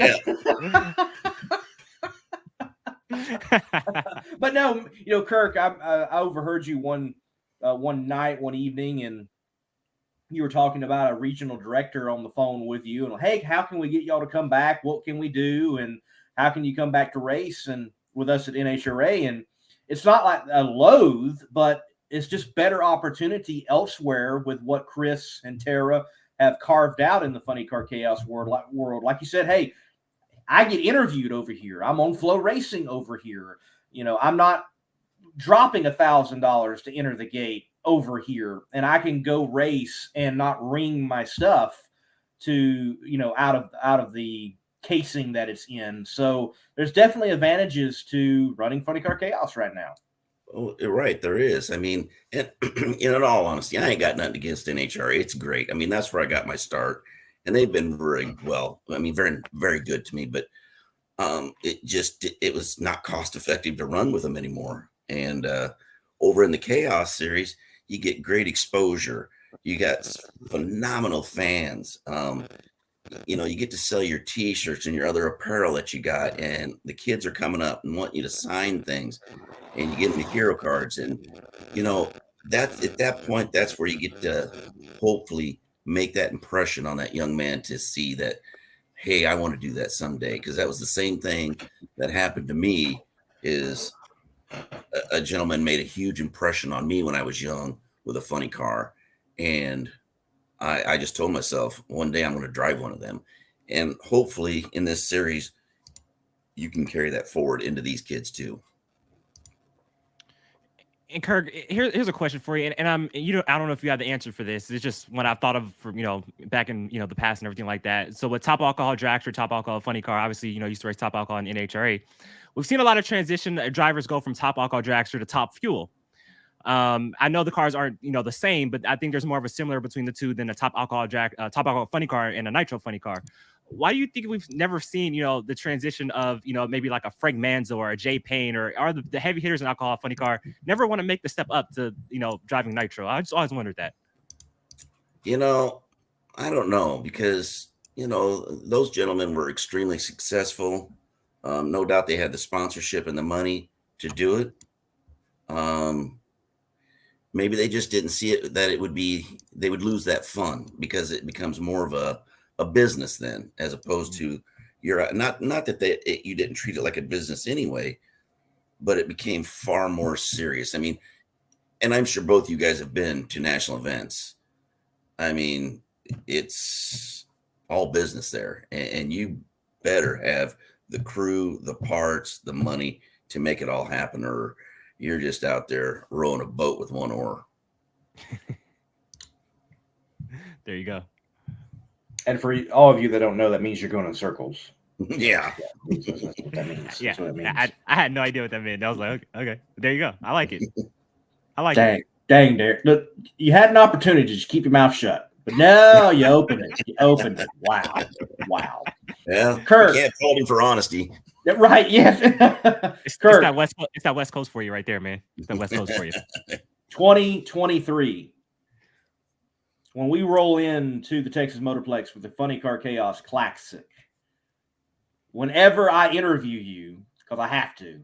But no, Kirk, I overheard you one evening, and you were talking about a regional director on the phone with you, and hey, how can we get y'all to come back? What can we do? And how can you come back to race and with us at NHRA? And it's not like a loathe, but it's just better opportunity elsewhere with what Chris and Tara have carved out in the Funny Car Chaos world. Like you said, hey, I get interviewed over here. I'm on Flow Racing over here. I'm not dropping $1,000 to enter the gate over here, and I can go race and not wring my stuff to, out of the casing that it's in. So there's definitely advantages to running Funny Car Chaos right now. Oh, right. There is. I mean, and in all honesty, I ain't got nothing against NHRA. It's great. I mean, that's where I got my start, and they've been very well. I mean, very, very good to me, but it was not cost effective to run with them anymore. And over in the Chaos series, you get great exposure. You got phenomenal fans. You get to sell your T-shirts and your other apparel that you got, and the kids are coming up and want you to sign things, and you get them the hero cards. And that's at that point, that's where you get to hopefully make that impression on that young man to see that, hey, I want to do that someday. Because that was the same thing that happened to me. Is a gentleman made a huge impression on me when I was young with a funny car, and I just told myself one day I'm going to drive one of them. And hopefully in this series, you can carry that forward into these kids too. And Kirk, here's a question for you, and I don't know if you have the answer for this. It's just what I've thought of from back in the past and everything like that. So with Top Alcohol Dragster, Top Alcohol Funny Car, obviously used to race Top Alcohol in NHRA. We've seen a lot of transition. Drivers go from Top Alcohol Dragster to Top Fuel. I know the cars aren't the same, but I think there's more of a similar between the two than a Top Alcohol Funny Car and a Nitro Funny Car. Why do you think we've never seen the transition of maybe like a Frank Manzo or a Jay Payne or the heavy hitters in Alcohol Funny Car never want to make the step up to driving Nitro? I just always wondered that. I don't know, because those gentlemen were extremely successful. No doubt they had the sponsorship and the money to do it. Maybe they just didn't see it, that they would lose that fun, because it becomes more of a business then, as opposed to not that you didn't treat it like a business anyway, but it became far more serious. I mean, and I'm sure both you guys have been to national events. I mean, it's all business there, and you better have the crew, the parts, the money to make it all happen, or you're just out there rowing a boat with one oar. There you go. And for all of you that don't know, that means you're going in circles. Yeah. That's what that means. Yeah. That's what it means. I had no idea what that meant. I was like, okay, there you go. I like it. I like it. Dang, Derek. Look, you had an opportunity to just keep your mouth shut, but no, you opened it. You opened it. Wow. Yeah. Kirk. You can't fault him for honesty. Right. Yes. It's Kirk. that West Coast for you right there, man. It's that West Coast for you. 2023. When we roll into the Texas Motorplex with the Funny Car Chaos Classic, whenever I interview you, because I have to,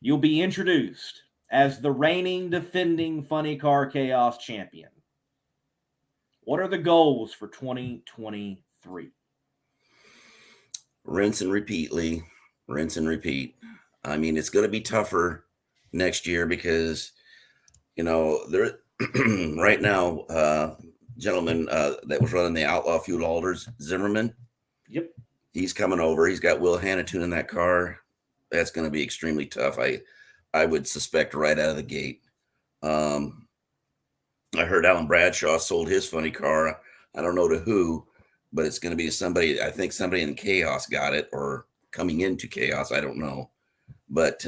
you'll be introduced as the reigning defending Funny Car Chaos champion. What are the goals for 2023? Rinse and repeat, Lee. Rinse and repeat. I mean, it's going to be tougher next year because, there right now, gentleman that was running the Outlaw Fuel Alders, Zimmerman. Yep. He's coming over. He's got Will Hannitun in that car. That's going to be extremely tough. I would suspect right out of the gate. I heard Alan Bradshaw sold his funny car. I don't know to who, but it's going to be somebody. I think somebody in Chaos got it, or coming into Chaos. I don't know, but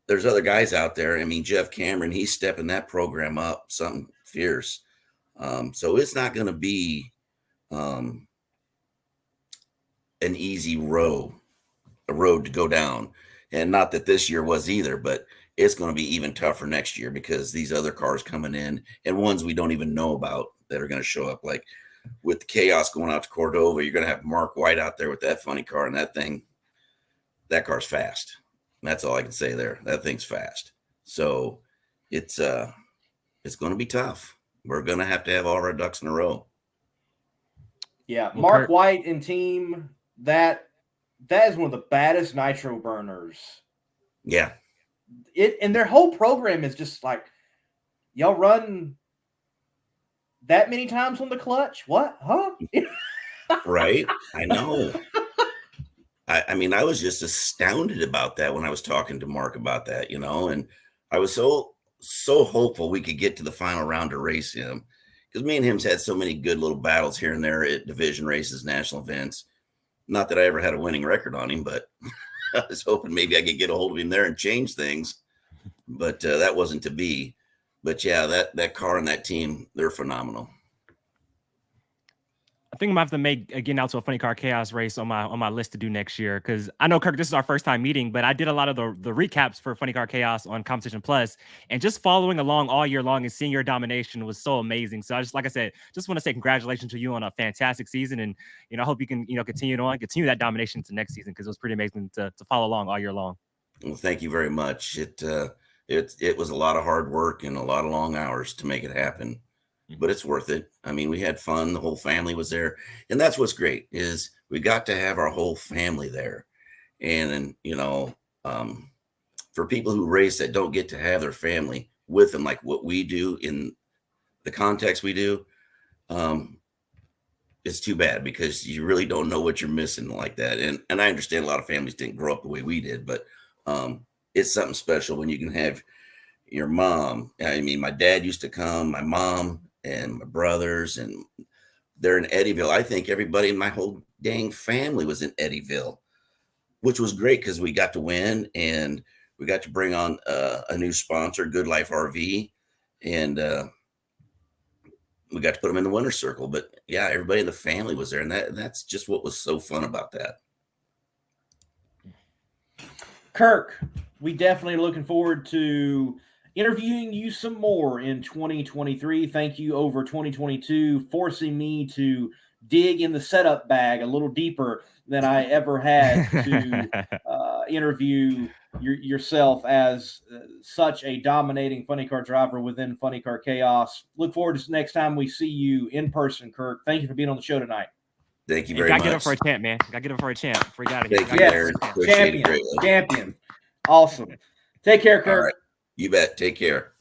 there's other guys out there. I mean, Jeff Cameron, he's stepping that program up, something fierce. So it's not going to be an easy road to go down. And not that this year was either, but it's going to be even tougher next year because these other cars coming in, and ones we don't even know about, that are going to show up. Like with the Chaos going out to Cordova, you're going to have Mark White out there with that funny car, and that car's fast. That's all I can say there. That thing's fast. So it's going to be tough. We're going to have all our ducks in a row. Yeah, Mark White and team, that is one of the baddest nitro burners. Yeah. And their whole program is just like, y'all run that many times on the clutch? What? Huh? Right? I know. I mean, I was just astounded about that when I was talking to Mark about that, and I was so hopeful we could get to the final round to race him, because me and him's had so many good little battles here and there at division races, national events. Not that I ever had a winning record on him, but I was hoping maybe I could get a hold of him there and change things, but that wasn't to be. But yeah, that car and that team, they're phenomenal. I think I'm gonna have to make getting out to a Funny Car Chaos race on my list to do next year, because I know, Kirk, this is our first time meeting, but I did a lot of the recaps for Funny Car Chaos on Competition Plus, and just following along all year long and seeing your domination was so amazing. So I just, like I said, just want to say congratulations to you on a fantastic season, and I hope you can continue that domination to next season, because it was pretty amazing to follow along all year long. Well, thank you very much. It was a lot of hard work and a lot of long hours to make it happen. But it's worth it. I mean, we had fun. The whole family was there. And that's what's great, is we got to have our whole family there. And for people who race that don't get to have their family with them, like what we do in the context we do, it's too bad, because you really don't know what you're missing like that. And I understand a lot of families didn't grow up the way we did, but it's something special when you can have your mom. I mean, my dad used to come, my mom, and my brothers, and they're in Eddyville. I think everybody in my whole dang family was in Eddyville, which was great, because we got to win, and we got to bring on a new sponsor, Good Life RV, and we got to put them in the winner's circle. But yeah, everybody in the family was there, and that's just what was so fun about that. Kirk, we definitely are looking forward to interviewing you some more in 2023. Thank you over 2022, forcing me to dig in the setup bag a little deeper than I ever had to interview yourself as such a dominating funny car driver within Funny Car Chaos. Look forward to next time we see you in person, Kirk. Thank you for being on the show tonight. Thank you very much. Gotta get up for a chant, man. Gotta get up for a chant before you got it. Thank you, Aaron. Champion. Awesome. Take care, Kirk. All right. You bet. Take care.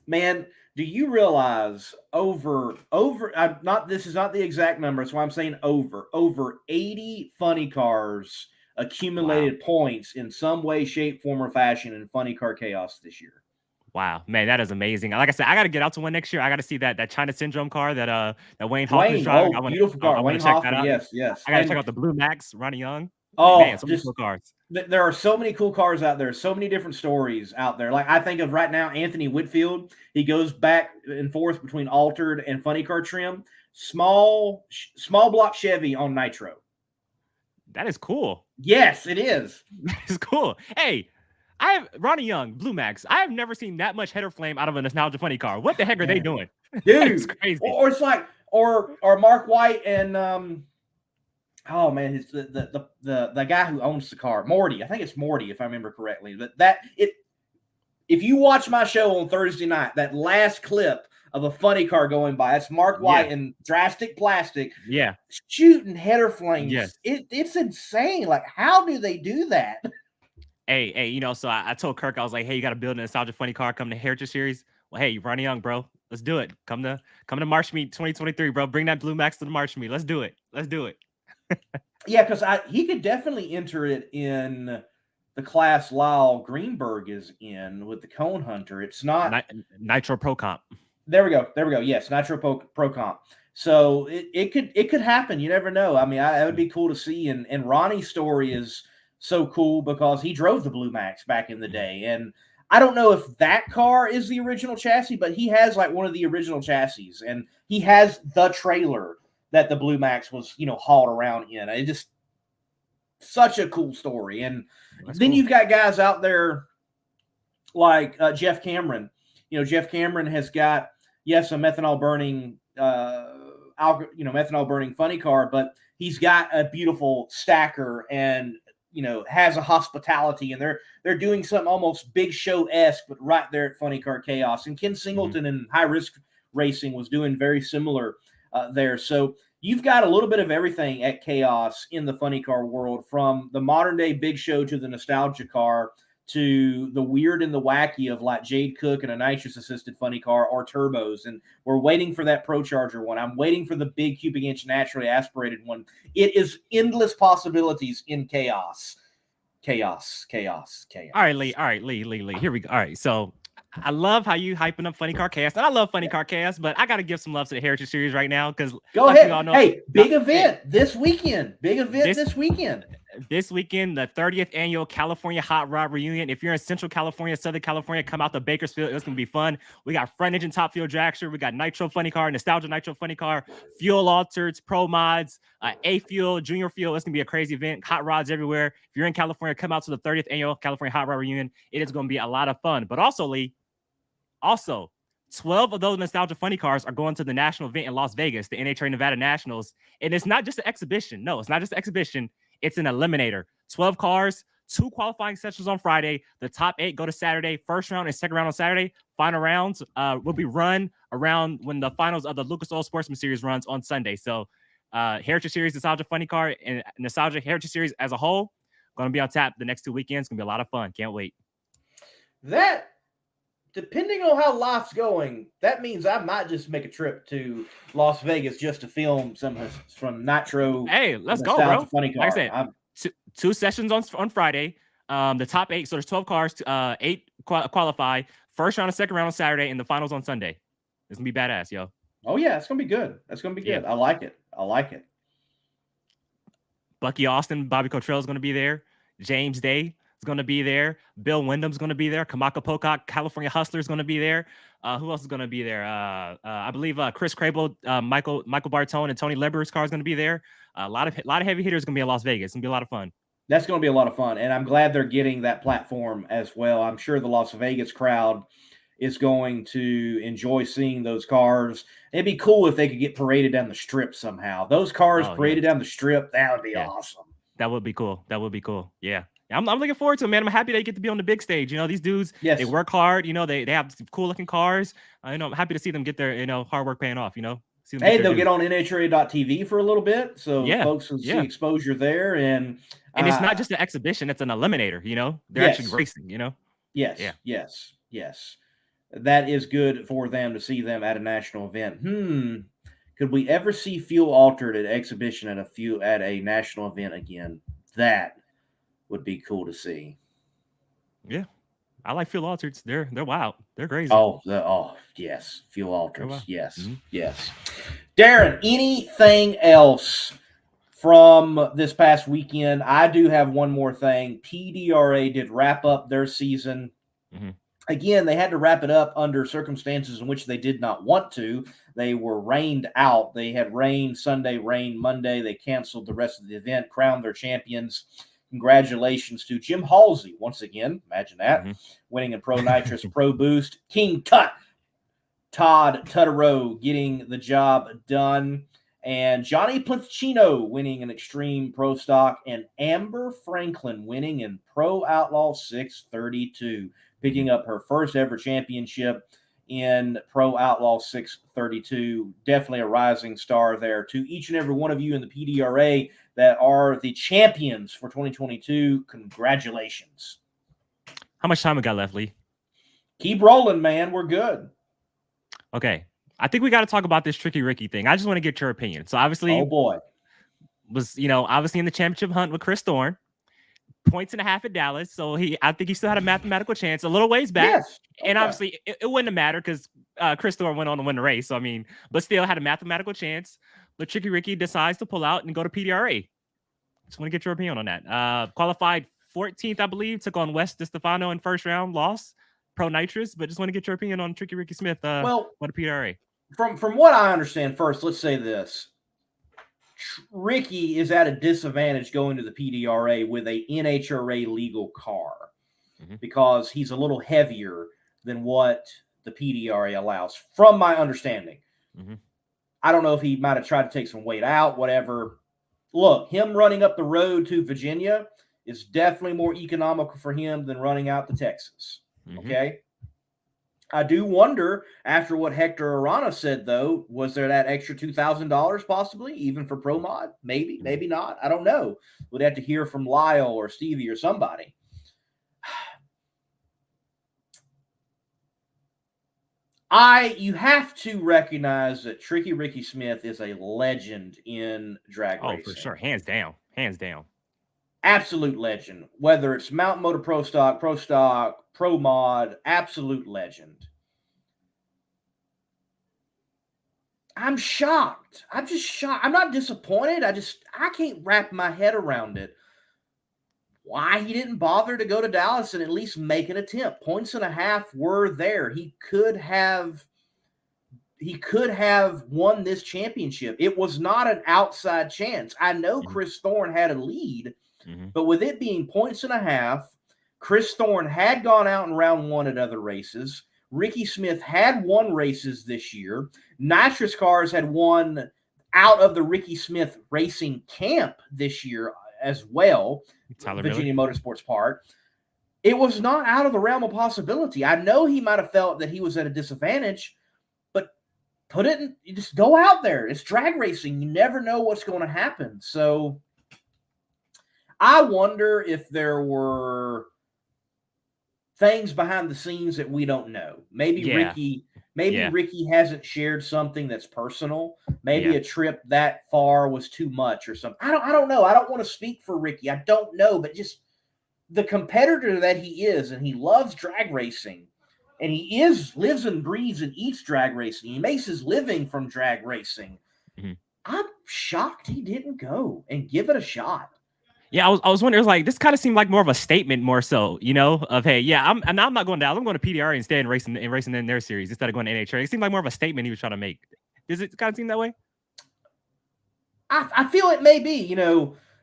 Man, do you realize this is not the exact number, that's why I'm saying over 80 funny cars accumulated points in some way, shape, form, or fashion in Funny Car Chaos this year. Wow, man, that is amazing. Like I said, I got to get out to one next year. I got to see that China Syndrome car that Wayne Hoffman's driving. Beautiful car. Wayne Hoffman, yes. I got to check out the Blue Max, Ronnie Young. Oh, man, so many cool cars. There are so many cool cars out there, so many different stories out there. Like I think of right now, Anthony Whitfield. He goes back and forth between altered and funny car trim. Small block Chevy on nitro. That is cool. Yes, it is. That is cool. Hey, I have Ronnie Young, Blue Max. I have never seen that much header flame out of a nostalgia funny car. What the heck are they doing? Dude, it's crazy. Or it's like, or Mark White and oh man, it's the guy who owns the car, Morty. I think it's Morty, if I remember correctly. But if you watch my show on Thursday night, that last clip of a funny car going by, that's Mark White in Drastic Plastic. Yeah, shooting header flames. Yes. It's insane. Like, how do they do that? Hey, so I told Kirk, I was like, hey, you got to build a nostalgia funny car, come to Heritage Series. Well, hey, Ronnie Young, bro, let's do it. Come to March Meet 2023, bro. Bring that Blue Max to the March Meet. Let's do it. Yeah, because he could definitely enter it in the class Lyle Greenberg is in with the Cone Hunter. It's not Nitro Pro Comp. There we go. Yes, Nitro Pro Comp. So it could happen. You never know. I mean, that would be cool to see. And Ronnie's story is so cool because he drove the Blue Max back in the day. And I don't know if that car is the original chassis, but he has like one of the original chassis, and he has the trailer that the Blue Max was, hauled around in. It just such a cool story. And then you've got guys out there like Jeff Cameron. Jeff Cameron has got yes, a methanol burning, methanol burning funny car, but he's got a beautiful stacker and, has a hospitality, and they're doing something almost Big Show-esque, but right there at Funny Car Chaos. And Ken Singleton in High Risk Racing was doing very similar there. So you've got a little bit of everything at Chaos in the funny car world, from the modern day Big Show to the nostalgia car to the weird and the wacky of like Jade Cook and a nitrous assisted funny car or turbos. And we're waiting for that Pro Charger one. I'm waiting for the big cubic inch naturally aspirated one. It is endless possibilities in Chaos. Chaos. All right, Lee. Here we go. All right. So I love how you hyping up Funny Car Chaos. And I love Funny Car Chaos, but I got to give some love to the Heritage Series right now because go ahead. Hey, big event this weekend. This weekend, the 30th annual California Hot Rod Reunion. If you're in Central California, Southern California, come out to Bakersfield. It's going to be fun. We got front engine top fuel dragster. We got nitro funny car, nostalgia nitro funny car, fuel altereds, pro mods, A fuel, junior fuel. It's going to be a crazy event. Hot rods everywhere. If you're in California, come out to the 30th annual California Hot Rod Reunion. It is going to be a lot of fun. But also, Lee, 12 of those nostalgia funny cars are going to the national event in Las Vegas, the NHRA Nevada Nationals. And it's not just an exhibition. No, it's not just an exhibition. It's an eliminator. 12 cars, 2 qualifying sessions on Friday. The top 8 go to Saturday. First round and second round on Saturday. Final rounds will be run around when the finals of the Lucas Oil Sportsman Series runs on Sunday. So Heritage Series, Nostalgia Funny Car, and Nostalgia Heritage Series as a whole, going to be on tap the next 2 weekends. It's going to be a lot of fun. Can't wait. That, depending on how life's going, that means I might just make a trip to Las Vegas just to film some from Nitro. Hey, let's go, bro. Funny car. Like I said, two sessions on Friday. The top 8, so there's 12 cars. 8 qualify. First round and second round on Saturday, and the finals on Sunday. It's gonna be badass, yo. Oh yeah, it's gonna be good. That's gonna be good. Yeah. I like it. Bucky Austin, Bobby Cottrell is gonna be there. James Day is going to be there. Bill Wyndham's going to be there. Kamaka Pocock, California Hustler is going to be there. Who else is going to be there? I believe Chris Crable, Michael Bartone, and Tony Leber's car is going to be there. A lot of heavy hitters going to be in Las Vegas. It's going to be a lot of fun. That's going to be a lot of fun, and I'm glad they're getting that platform as well. I'm sure the Las Vegas crowd is going to enjoy seeing those cars. It'd be cool if they could get paraded down the strip somehow. Those cars paraded down the strip, that would be awesome. That would be cool. Yeah. I'm looking forward to it, man. I'm happy they get to be on the big stage. These dudes, they work hard. They have cool looking cars. I'm happy to see them get their, hard work paying off, Hey, they'll get on NHRA.tv for a little bit. So folks will see exposure there. And it's not just an exhibition. It's an eliminator, they're actually racing, Yes. That is good for them to see them at a national event. Could we ever see fuel altered at exhibition at a national event again? That would be cool to see. Yeah, I like fuel altereds. They're wild. They're crazy. Yes, fuel altereds. Yes. Darren, anything else from this past weekend? I do have one more thing. PDRA did wrap up their season. Mm-hmm. Again, they had to wrap it up under circumstances in which they did not want to. They were rained out. They had rain Sunday, rain Monday. They canceled the rest of the event, crowned their champions. Congratulations to Jim Halsey once again. Imagine that. Winning in Pro Nitrous, Pro Boost. King Todd Tutterow getting the job done. And Johnny Planchino winning in Extreme Pro Stock. And Amber Franklin winning in Pro Outlaw 632. Picking up her first ever championship in Pro Outlaw 632. Definitely a rising star there. To each and every one of you in the PDRA that are the champions for 2022, congratulations. How much time we got left, Lee? Keep rolling, man. We're good. Okay. I think we got to talk about this Tricky Ricky thing. I just want to get your opinion. So obviously, was obviously in the championship hunt with Chris Thorne. 1.5 points at Dallas, so I think he still had a mathematical chance a little ways back. Yes. And obviously it wouldn't have mattered because Chris Thorne went on to win the race. So but still had a mathematical chance. But Tricky Ricky decides to pull out and go to PDRA. Just want to get your opinion on that. Qualified 14th, I believe, took on Wes DeStefano in first round, lost Pro Nitrous, but just want to get your opinion on Tricky Ricky Smith. What a PDRA. From what I understand, first, let's say this. Ricky is at a disadvantage going to the PDRA with a NHRA legal car because he's a little heavier than what the PDRA allows, from my understanding. Mm-hmm. I don't know if he might have tried to take some weight out, whatever. Look, him running up the road to Virginia is definitely more economical for him than running out to Texas. Mm-hmm. Okay? I do wonder, after what Hector Arana said, though, was there that extra $2,000 possibly, even for Pro Mod? Maybe, maybe not. I don't know. We'd have to hear from Lyle or Stevie or somebody. You have to recognize that Tricky Ricky Smith is a legend in drag racing. Oh, for sure. Hands down. Hands down. Absolute legend. Whether it's Mountain Motor Pro Stock, Pro Mod, absolute legend. I'm shocked. I'm just shocked. I'm not disappointed. I can't wrap my head around it. Why he didn't bother to go to Dallas and at least make an attempt. 1.5 points were there. He could have won this championship. It was not an outside chance. I know Chris Thorne had a lead, but with it being 1.5 points, Chris Thorne had gone out in round 1 at other races. Ricky Smith had won races this year. Nitrous Cars had won out of the Ricky Smith racing camp this year as well. Virginia Motorsports Park. It was not out of the realm of possibility. I know he might have felt that he was at a disadvantage, but you just go out there. It's drag racing. You never know what's going to happen. So I wonder if there were things behind the scenes that we don't know. Maybe Ricky hasn't shared something that's personal. Maybe a trip that far was too much or something. I don't know. I don't want to speak for Ricky. I don't know, but just the competitor that he is, and he loves drag racing, and he lives and breathes and eats drag racing. He makes his living from drag racing. I'm shocked he didn't go and give it a shot. Yeah, I was wondering, it was like, this kind of seemed like more of a statement, more so, of, hey, yeah, I'm not going down. I'm going to PDR instead and racing in their series instead of going to NHRA. It seemed like more of a statement he was trying to make. Does it kind of seem that way? I feel it may be.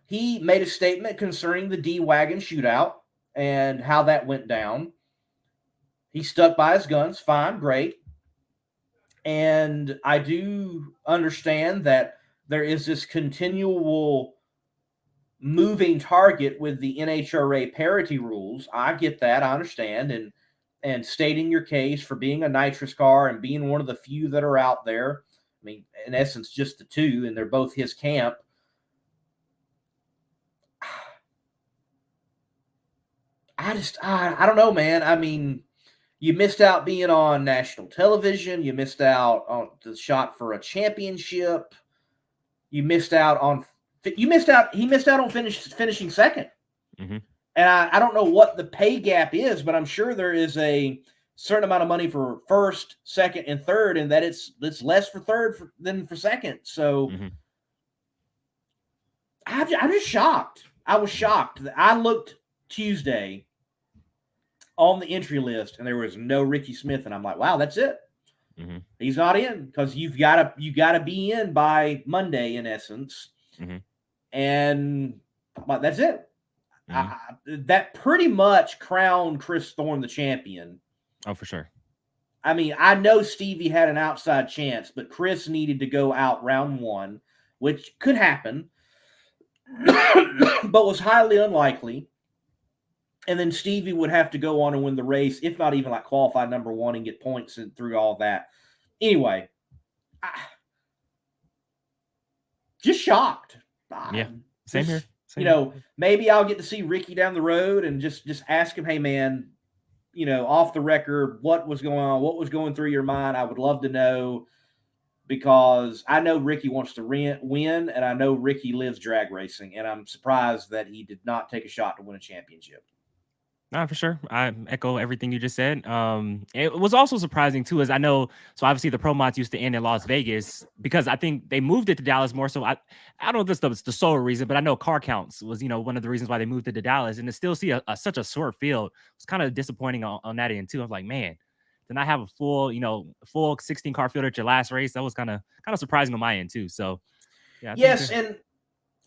He made a statement concerning the D-Wagon shootout and how that went down. He stuck by his guns. Fine, great. And I do understand that there is this continual moving target with the NHRA parity rules. I get that. I understand. And stating your case for being a nitrous car and being one of the few that are out there. I mean, in essence, just the two, and they're both his camp. I don't know, man. I mean, you missed out being on national television. You missed out on the shot for a championship. He missed out on finishing second. And I don't know what the pay gap is, but I'm sure there is a certain amount of money for first, second, and third, and that it's less for third than for second. So I'm just shocked. I was shocked. I looked Tuesday on the entry list, and there was no Ricky Smith, and I'm like, wow, that's it. He's not in, because you gotta be in by Monday, in essence. And that's it. That pretty much crowned Chris Thorne the champion. Oh, for sure. I mean, I know Stevie had an outside chance, but Chris needed to go out round 1, which could happen, but was highly unlikely. And then Stevie would have to go on and win the race, if not even like qualify number 1 and get points and through all that. Anyway, just shocked. Yeah, same here. Maybe I'll get to see Ricky down the road and just ask him, hey, man, off the record, what was going on? What was going through your mind? I would love to know, because I know Ricky wants to win, and I know Ricky lives drag racing, and I'm surprised that he did not take a shot to win a championship. No, for sure. I echo everything you just said. It was also surprising too, as I know. So obviously the Pro Mods used to end in Las Vegas, because I think they moved it to Dallas more. So I don't know if this is the sole reason, but I know car counts was one of the reasons why they moved it to Dallas, and to still see such a short field was kind of disappointing on that end too. I was like, man, to not have a full 16 car field at your last race, that was kind of surprising on my end too. So yeah. Yes, and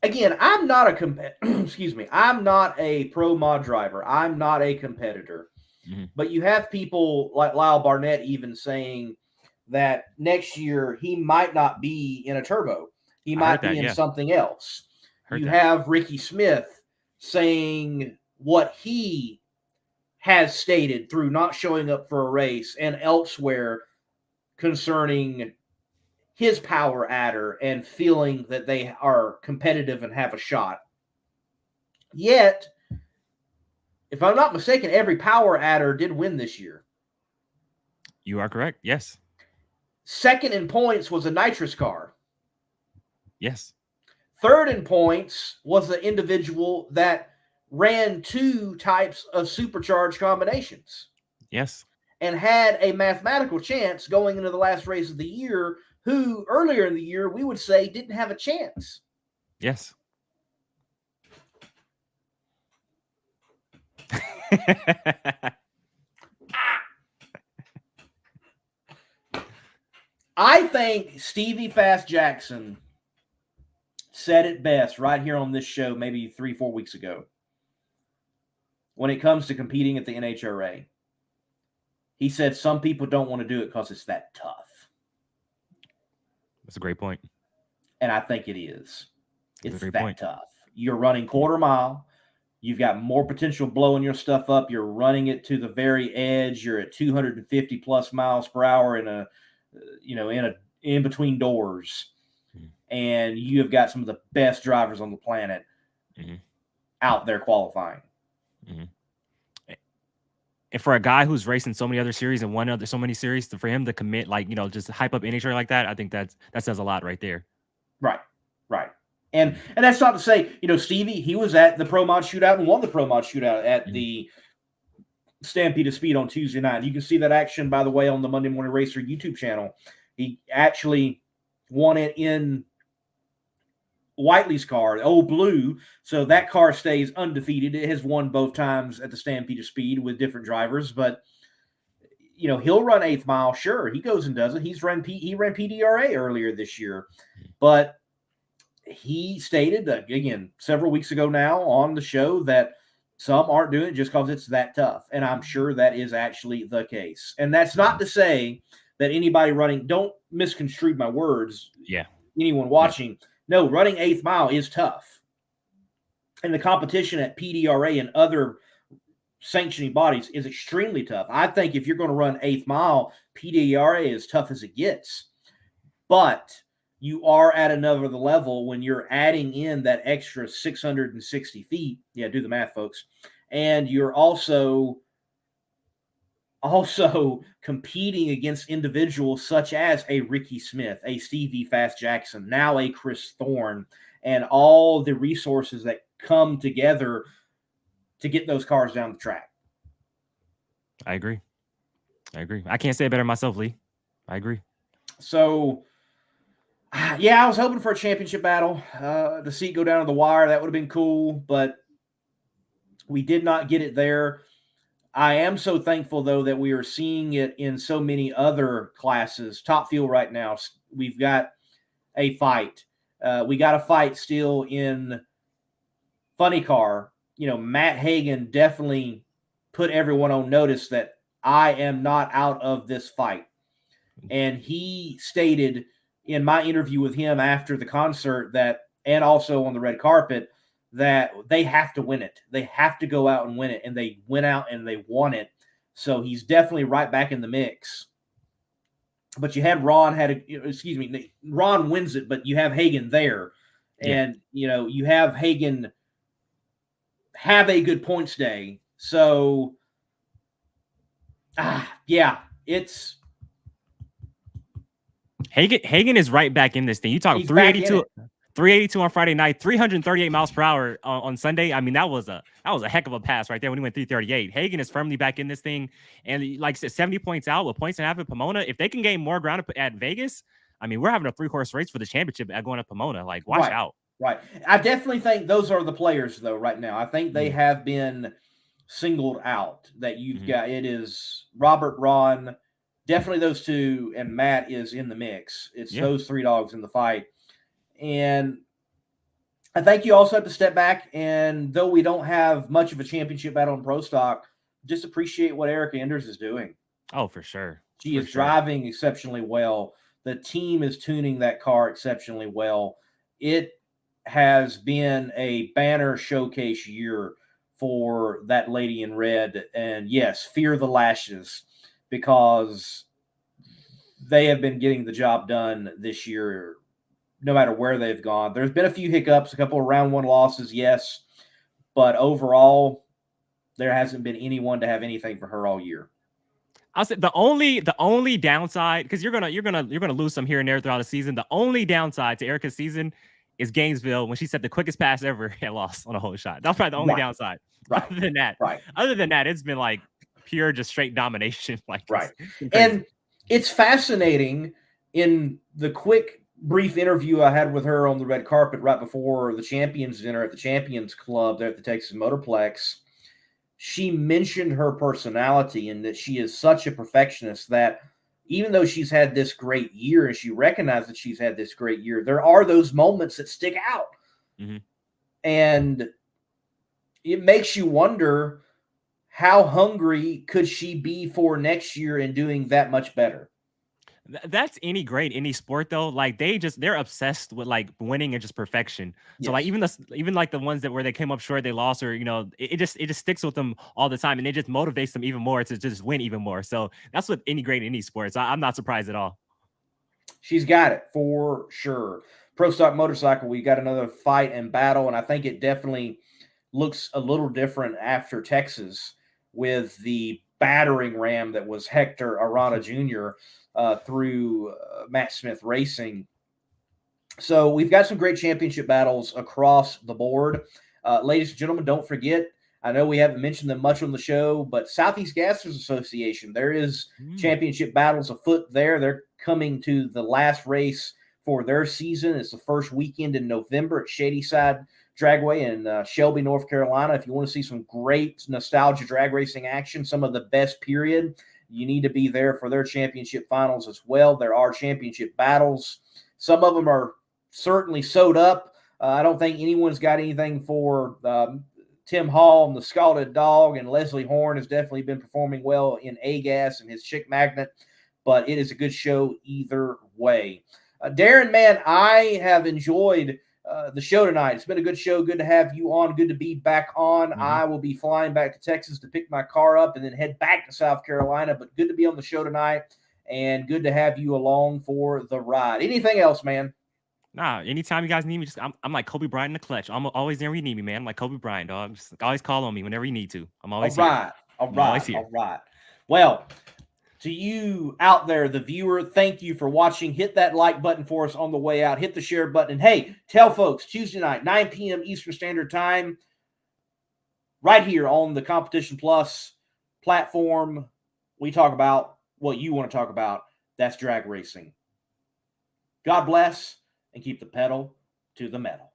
again, I'm not a I'm not a Pro Mod driver. I'm not a competitor. But you have people like Lyle Barnett even saying that next year he might not be in a turbo. He might be in something else. You have Ricky Smith saying what he has stated through not showing up for a race and elsewhere concerning his power adder and feeling that they are competitive and have a shot. Yet, if I'm not mistaken, every power adder did win this year. You are correct. Yes. Second in points was a nitrous car. Yes. Third in points was the individual that ran 2 types of supercharged combinations. Yes. And had a mathematical chance going into the last race of the year, who earlier in the year we would say didn't have a chance. Yes. I think Stevie Fast Jackson said it best right here on this show maybe 3-4 weeks ago when it comes to competing at the NHRA. He said some people don't want to do it because it's that tough. That's a great point. And I think it is. It's that point. tough. You're running quarter mile. You've got more potential blowing your stuff up. You're running it to the very edge. You're at 250 plus miles per hour in between doors. And you have got some of the best drivers on the planet out there qualifying. And for a guy who's racing so many other series and so many series, for him to commit, just hype up NHRA like that, I think that says a lot right there. Right. And that's not to say, Stevie, he was at the Pro Mod Shootout and won the Pro Mod Shootout at the Stampede of Speed on Tuesday night. You can see that action, by the way, on the Monday Morning Racer YouTube channel. He actually won it in Whiteley's car, the old blue. So that car stays undefeated. It has won both times at the Stampede of Speed with different drivers, but he'll run 8th mile. Sure, he goes and does it. He ran PDRA earlier this year, but he stated again several weeks ago now on the show that some aren't doing it just because it's that tough, and I'm sure that is actually the case. And that's not to say that anybody running, don't misconstrue my words. Yeah, anyone watching. No, running 8th mile is tough. And the competition at PDRA and other sanctioning bodies is extremely tough. I think if you're going to run 8th mile, PDRA is tough as it gets. But you are at another level when you're adding in that extra 660 feet. Yeah, do the math, folks. And you're also competing against individuals such as a Ricky Smith, a Stevie Fast Jackson, now a Chris Thorne, and all the resources that come together to get those cars down the track. I agree. I can't say it better myself, Lee. I agree. So, yeah, I was hoping for a championship battle to see it go down to the wire. That would have been cool, but we did not get it there. I am so thankful, though, that we are seeing it in so many other classes. Top Fuel right now, we've got a fight. We got a fight still in Funny Car. Matt Hagan definitely put everyone on notice that I am not out of this fight. And he stated in my interview with him after the concert and also on the red carpet, that they have to win it. They have to go out and win it. And they went out and they won it. So he's definitely right back in the mix. But you had Ron wins it, but you have Hagan there. And, you have Hagan have a good points day. So, it's. Hagan is right back in this thing. You talk 382 on Friday night, 338 miles per hour on Sunday. I mean, that was a heck of a pass right there when he went 338. Hagan is firmly back in this thing. And like I said, 70 points out with points and a half at Pomona. If they can gain more ground at Vegas, I mean, we're having a 3-horse race for the championship at going to Pomona. Like, watch out. Right. I definitely think those are the players, though, right now. I think they have been singled out that you've got. It is Robert, Ron, definitely those two, and Matt is in the mix. It's those 3 dogs in the fight. And I think you also have to step back, and though we don't have much of a championship battle in Pro Stock, just appreciate what Erica Enders is doing. Oh, for sure. She is driving exceptionally well. The team is tuning that car exceptionally well. It has been a banner showcase year for that lady in red. And yes, fear the lashes, because they have been getting the job done this year, no matter where they've gone. There's been a few hiccups, a couple of round one losses, yes, but overall, there hasn't been anyone to have anything for her all year. I'll say the only downside, because you're gonna lose some here and there throughout the season. The only downside to Erica's season is Gainesville, when she set the quickest pass ever and lost on a whole shot. That's probably the only downside. Right. Other than that, it's been like pure, just straight domination. Like, right. And it's fascinating, in the quick, brief interview I had with her on the red carpet right before the Champions Dinner at the Champions Club there at the Texas Motorplex, she mentioned her personality and that she is such a perfectionist that even though she's had this great year and she recognized that she's had this great year, there are those moments that stick out. Mm-hmm. And it makes you wonder, how hungry could she be for next year and doing that much better? That's any sport though. Like they're obsessed with like winning and just perfection. So like even like the ones that where they came up short, they lost, or it just sticks with them all the time, and it just motivates them even more to just win even more. So that's what any great in any sports. I'm not surprised at all. She's got it for sure. Pro Stock Motorcycle, we got another fight and battle, and I think it definitely looks a little different after Texas with the battering ram that was Hector Arana Jr. Through Matt Smith Racing. So we've got some great championship battles across the board. Ladies and gentlemen, don't forget, I know we haven't mentioned them much on the show, but Southeast Gassers Association, there is championship battles afoot there. They're coming to the last race for their season. It's the first weekend in November at Shadyside Dragway in Shelby, North Carolina. If you want to see some great nostalgia drag racing action, some of the best period, you need to be there for their championship finals as well. There are championship battles. Some of them are certainly sewed up. I don't think anyone's got anything for Tim Hall and the Scalded Dog, and Leslie Horn has definitely been performing well in A-Gas and his Chick Magnet, but it is a good show either way. Darren, man, I have enjoyed the show tonight. It's been a good show. Good to have you on. Good to be back on. Mm-hmm. I will be flying back to Texas to pick my car up and then head back to South Carolina, but good to be on the show tonight and good to have you along for the ride. Anything else, man? Nah, anytime you guys need me, I'm like Kobe Bryant in the clutch. I'm always there when you need me, man. I'm like Kobe Bryant, dog. Just always call on me whenever you need to. I'm always here. All right. Well, to you out there, the viewer, thank you for watching. Hit that like button for us on the way out. Hit the share button. And hey, tell folks, Tuesday night, 9 p.m. Eastern Standard Time, right here on the Competition Plus platform, we talk about what you want to talk about. That's drag racing. God bless, and keep the pedal to the metal.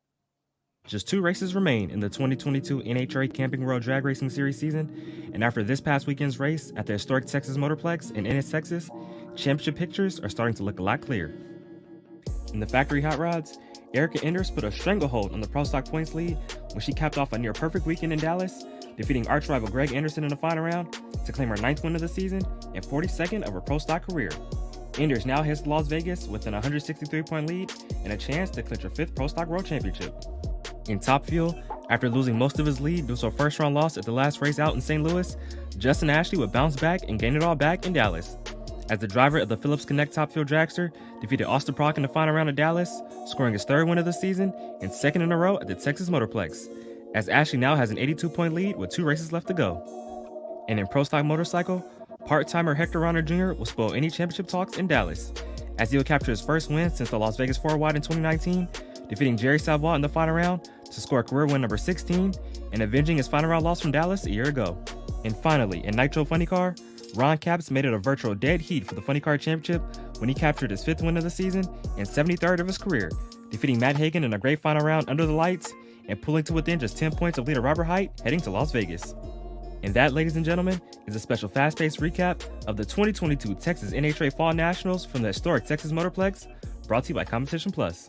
Just 2 races remain in the 2022 NHRA Camping World Drag Racing Series season, and after this past weekend's race at the historic Texas Motorplex in Ennis, Texas, championship pictures are starting to look a lot clearer. In the factory hot rods, Erica Enders put a stranglehold on the Pro Stock points lead when she capped off a near-perfect weekend in Dallas, defeating arch rival Greg Anderson in the final round to claim her 9th win of the season and 42nd of her Pro Stock career. Enders now heads to Las Vegas with an 163-point lead and a chance to clinch her 5th Pro Stock World Championship. In Top Fuel, after losing most of his lead due to a first-round loss at the last race out in St. Louis, Justin Ashley would bounce back and gain it all back in Dallas, as the driver of the Phillips Connect Top Fuel dragster defeated Austin Prock in the final round of Dallas, scoring his 3rd win of the season and 2nd in a row at the Texas Motorplex, as Ashley now has an 82-point lead with 2 races left to go. And in Pro Stock Motorcycle, part-timer Hector Arana Jr. will spoil any championship talks in Dallas, as he will capture his first win since the Las Vegas 4-wide in 2019, defeating Jerry Savoie in the final round to score career win number 16 and avenging his final round loss from Dallas a year ago. And finally, in Nitro Funny Car, Ron Capps made it a virtual dead heat for the Funny Car Championship when he captured his 5th win of the season and 73rd of his career, defeating Matt Hagan in a great final round under the lights and pulling to within just 10 points of leader Robert Height heading to Las Vegas. And that, ladies and gentlemen, is a special fast-paced recap of the 2022 Texas NHRA Fall Nationals from the historic Texas Motorplex, brought to you by Competition Plus.